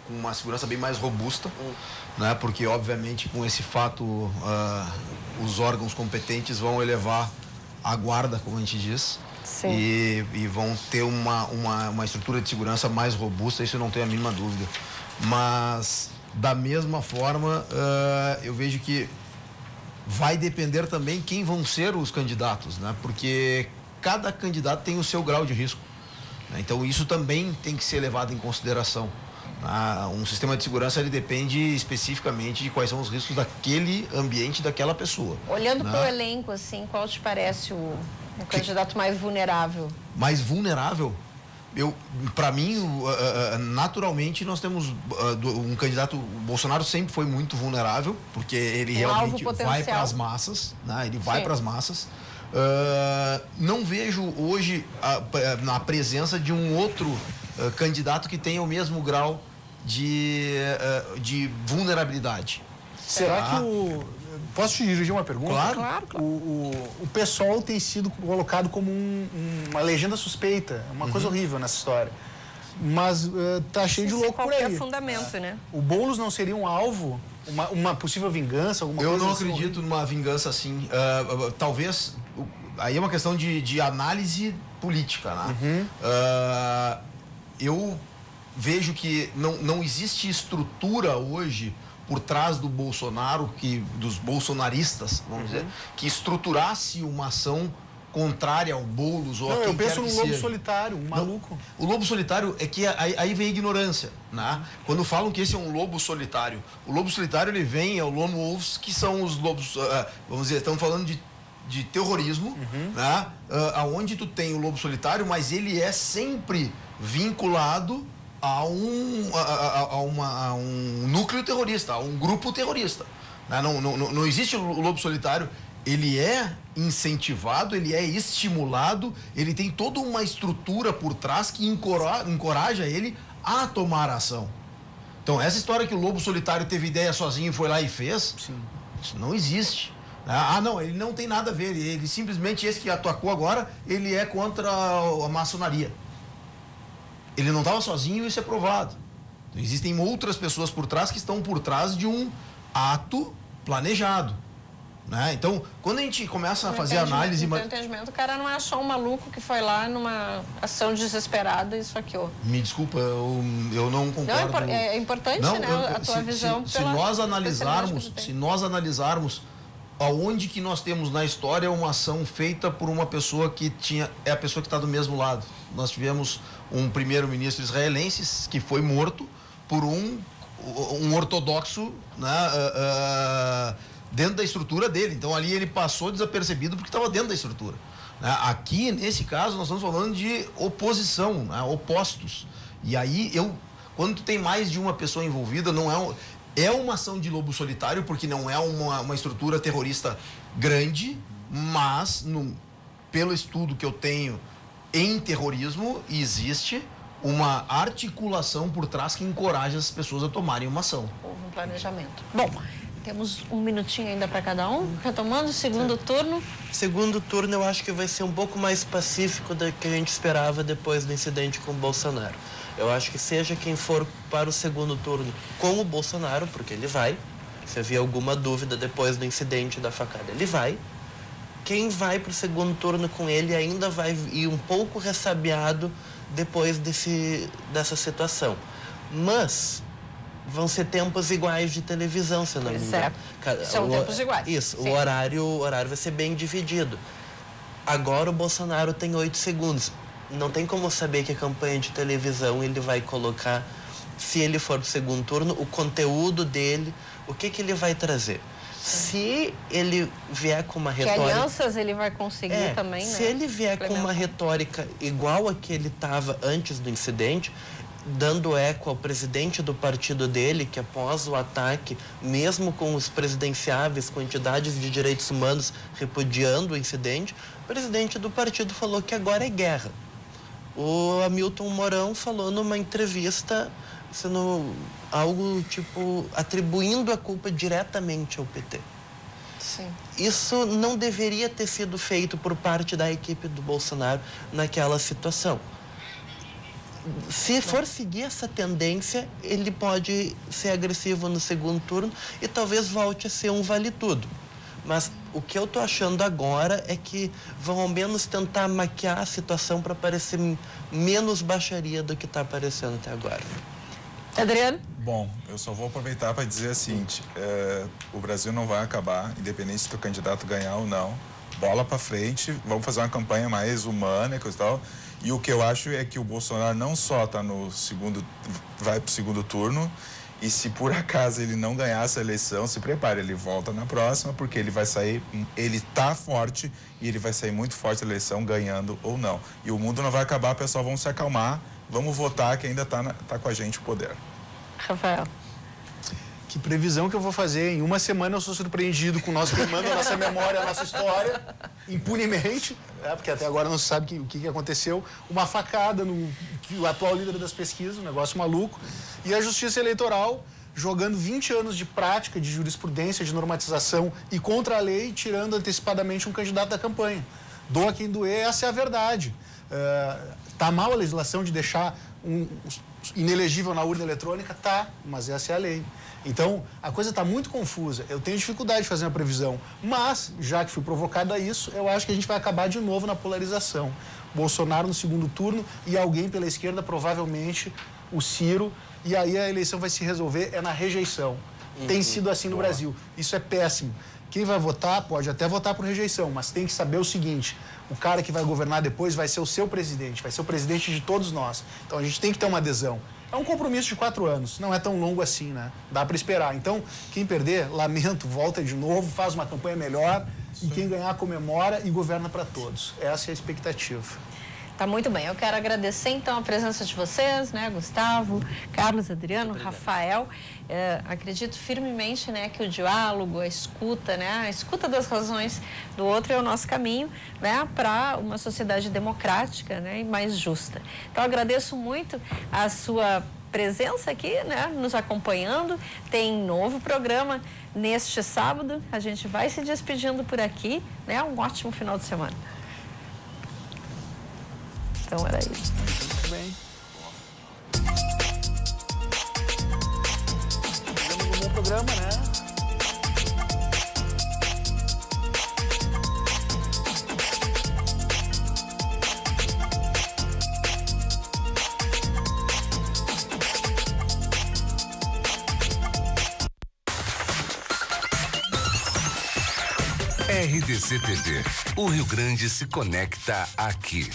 Speaker 3: com uma segurança bem mais robusta, né? Porque, obviamente, com esse fato, os órgãos competentes vão elevar a guarda, como a gente diz. E vão ter uma estrutura de segurança mais robusta, isso eu não tenho a mínima dúvida. Mas, da mesma forma, eu vejo que vai depender também quem vão ser os candidatos, né? Porque cada candidato tem o seu grau de risco, né? Então, isso também tem que ser levado em consideração. Um sistema de segurança, ele depende especificamente de quais são os riscos daquele ambiente, daquela pessoa.
Speaker 2: Olhando para o elenco, assim, qual te parece o candidato mais vulnerável?
Speaker 3: Mais vulnerável? Para mim, naturalmente, nós temos um candidato. O Bolsonaro sempre foi muito vulnerável, porque ele realmente vai para as massas, né? Ele vai para as massas. Não vejo hoje na presença de um outro candidato que tenha o mesmo grau de vulnerabilidade.
Speaker 6: Será que Posso te dirigir uma pergunta?
Speaker 3: Claro.
Speaker 6: O PSOL tem sido colocado como uma legenda suspeita, uma coisa horrível nessa história. Mas tá cheio de louco por aí.
Speaker 2: Qualquer fundamento, né?
Speaker 6: O Boulos não seria um alvo Uma possível vingança, alguma coisa
Speaker 3: Eu não
Speaker 6: assim,
Speaker 3: acredito numa vingança assim. Talvez, aí é uma questão de análise política, né? Eu vejo que não existe estrutura hoje por trás do Bolsonaro, dos bolsonaristas, vamos dizer, que estruturasse uma ação contrária ao Boulos ou a quem
Speaker 6: eu penso
Speaker 3: quer que
Speaker 6: num lobo
Speaker 3: seja.
Speaker 6: solitário, um maluco.
Speaker 3: O lobo solitário é que aí vem a ignorância, né? Quando falam que esse é um lobo solitário, o lobo solitário ele vem ao lone wolves, que são os lobos, vamos dizer, estamos falando de terrorismo, né? Aonde tu tem o lobo solitário, mas ele é sempre vinculado a um núcleo terrorista, a um grupo terrorista, né? Não existe o lobo solitário. Ele é incentivado, ele é estimulado, ele tem toda uma estrutura por trás que encoraja ele a tomar ação. Então, essa história que o lobo solitário teve ideia sozinho e foi lá e fez, isso não existe. Não, ele não tem nada a ver, ele simplesmente, esse que atacou agora, ele é contra a maçonaria. Ele não estava sozinho, isso é provado. Então, existem outras pessoas por trás que estão por trás de um ato planejado. Né? Então, quando a gente começa a fazer análise...
Speaker 2: No entendimento, o cara não é só um maluco que foi lá numa ação desesperada e esfaqueou.
Speaker 3: Me desculpa, eu não concordo.
Speaker 2: Não, é importante, né, a tua visão.
Speaker 3: Se nós analisarmos aonde que nós temos na história uma ação feita por uma pessoa que é a pessoa que está do mesmo lado. Nós tivemos um primeiro-ministro israelense que foi morto por um ortodoxo, né, dentro da estrutura dele. Então, ali ele passou desapercebido porque estava dentro da estrutura. Aqui, nesse caso, nós estamos falando de oposição, né? Opostos. E aí, quando tu tem mais de uma pessoa envolvida, não é uma ação de lobo solitário, porque não é uma estrutura terrorista grande, mas, pelo estudo que eu tenho em terrorismo, existe uma articulação por trás que encoraja as pessoas a tomarem uma ação.
Speaker 2: Houve um planejamento. Bom, temos um minutinho ainda para cada um. Retomando o segundo turno.
Speaker 4: Segundo turno, eu acho que vai ser um pouco mais pacífico do que a gente esperava depois do incidente com o Bolsonaro. Eu acho que seja quem for para o segundo turno com o Bolsonaro, porque ele vai. Se havia alguma dúvida depois do incidente da facada, ele vai. Quem vai para o segundo turno com ele ainda vai ir um pouco ressabiado depois dessa situação. Mas vão ser tempos iguais de televisão, se não me engano.
Speaker 2: São tempos iguais.
Speaker 4: Isso, o horário vai ser bem dividido. Agora o Bolsonaro tem 8 segundos. Não tem como saber que a campanha de televisão ele vai colocar, se ele for pro segundo turno, o conteúdo dele, o que ele vai trazer. Se ele vier com uma retórica...
Speaker 2: Que alianças ele vai conseguir também, né?
Speaker 4: Se ele vier com uma retórica igual a que ele estava antes do incidente, dando eco ao presidente do partido dele, que após o ataque, mesmo com os presidenciáveis, com entidades de direitos humanos repudiando o incidente, o presidente do partido falou que agora é guerra. O Hamilton Mourão falou numa entrevista, sendo algo tipo, atribuindo a culpa diretamente ao PT.
Speaker 2: Sim.
Speaker 4: Isso não deveria ter sido feito por parte da equipe do Bolsonaro naquela situação. Se for seguir essa tendência, ele pode ser agressivo no segundo turno e talvez volte a ser um vale-tudo. Mas o que eu tô achando agora é que vão ao menos tentar maquiar a situação para parecer menos baixaria do que está aparecendo até agora.
Speaker 2: Adriano?
Speaker 5: Bom, eu só vou aproveitar para dizer o seguinte, o Brasil não vai acabar, independente se o candidato ganhar ou não. Bola para frente, vamos fazer uma campanha mais humana e coisa e tal. E o que eu acho é que o Bolsonaro não só vai para o segundo turno, e se por acaso ele não ganhar essa eleição, se prepare, ele volta na próxima, porque ele vai sair, ele está forte e ele vai sair muito forte da eleição, ganhando ou não. E o mundo não vai acabar, pessoal, vamos se acalmar, vamos votar que ainda tá com a gente o poder.
Speaker 2: Rafael.
Speaker 6: Que previsão que eu vou fazer? Em uma semana eu sou surpreendido com nós queimando a nossa memória, a nossa história, impunemente, porque até agora não se sabe o que aconteceu. Uma facada no atual líder das pesquisas, um negócio maluco. E a Justiça Eleitoral jogando 20 anos de prática, de jurisprudência, de normatização e contra a lei, tirando antecipadamente um candidato da campanha. Doa quem doer, essa é a verdade. Tá mal a legislação de deixar inelegível na urna eletrônica? Tá, mas essa é a lei. Então, a coisa está muito confusa. Eu tenho dificuldade de fazer uma previsão. Mas, já que fui provocado a isso, eu acho que a gente vai acabar de novo na polarização. Bolsonaro no segundo turno e alguém pela esquerda, provavelmente o Ciro. E aí a eleição vai se resolver na rejeição. Tem sido assim no Brasil. Isso é péssimo. Quem vai votar pode até votar por rejeição, mas tem que saber o seguinte: o cara que vai governar depois vai ser o seu presidente, vai ser o presidente de todos nós. Então a gente tem que ter uma adesão. É um compromisso de 4 anos, não é tão longo assim, né? Dá para esperar. Então, quem perder, lamento, volta de novo, faz uma campanha melhor e quem ganhar comemora e governa para todos. Essa é a expectativa.
Speaker 2: Tá muito bem. Eu quero agradecer, então, a presença de vocês, né? Gustavo, Carlos, Adriano, Rafael. Acredito firmemente, né, que o diálogo, a escuta, né? A escuta das razões do outro é o nosso caminho, né? Para uma sociedade democrática, né? E mais justa. Então, agradeço muito a sua presença aqui, né? Nos acompanhando. Tem novo programa neste sábado. A gente vai se despedindo por aqui, né? Um ótimo final de semana. Então era isso.
Speaker 6: Muito bem. Fizemos um bom programa, né?
Speaker 1: RDC TV. O Rio Grande se conecta aqui.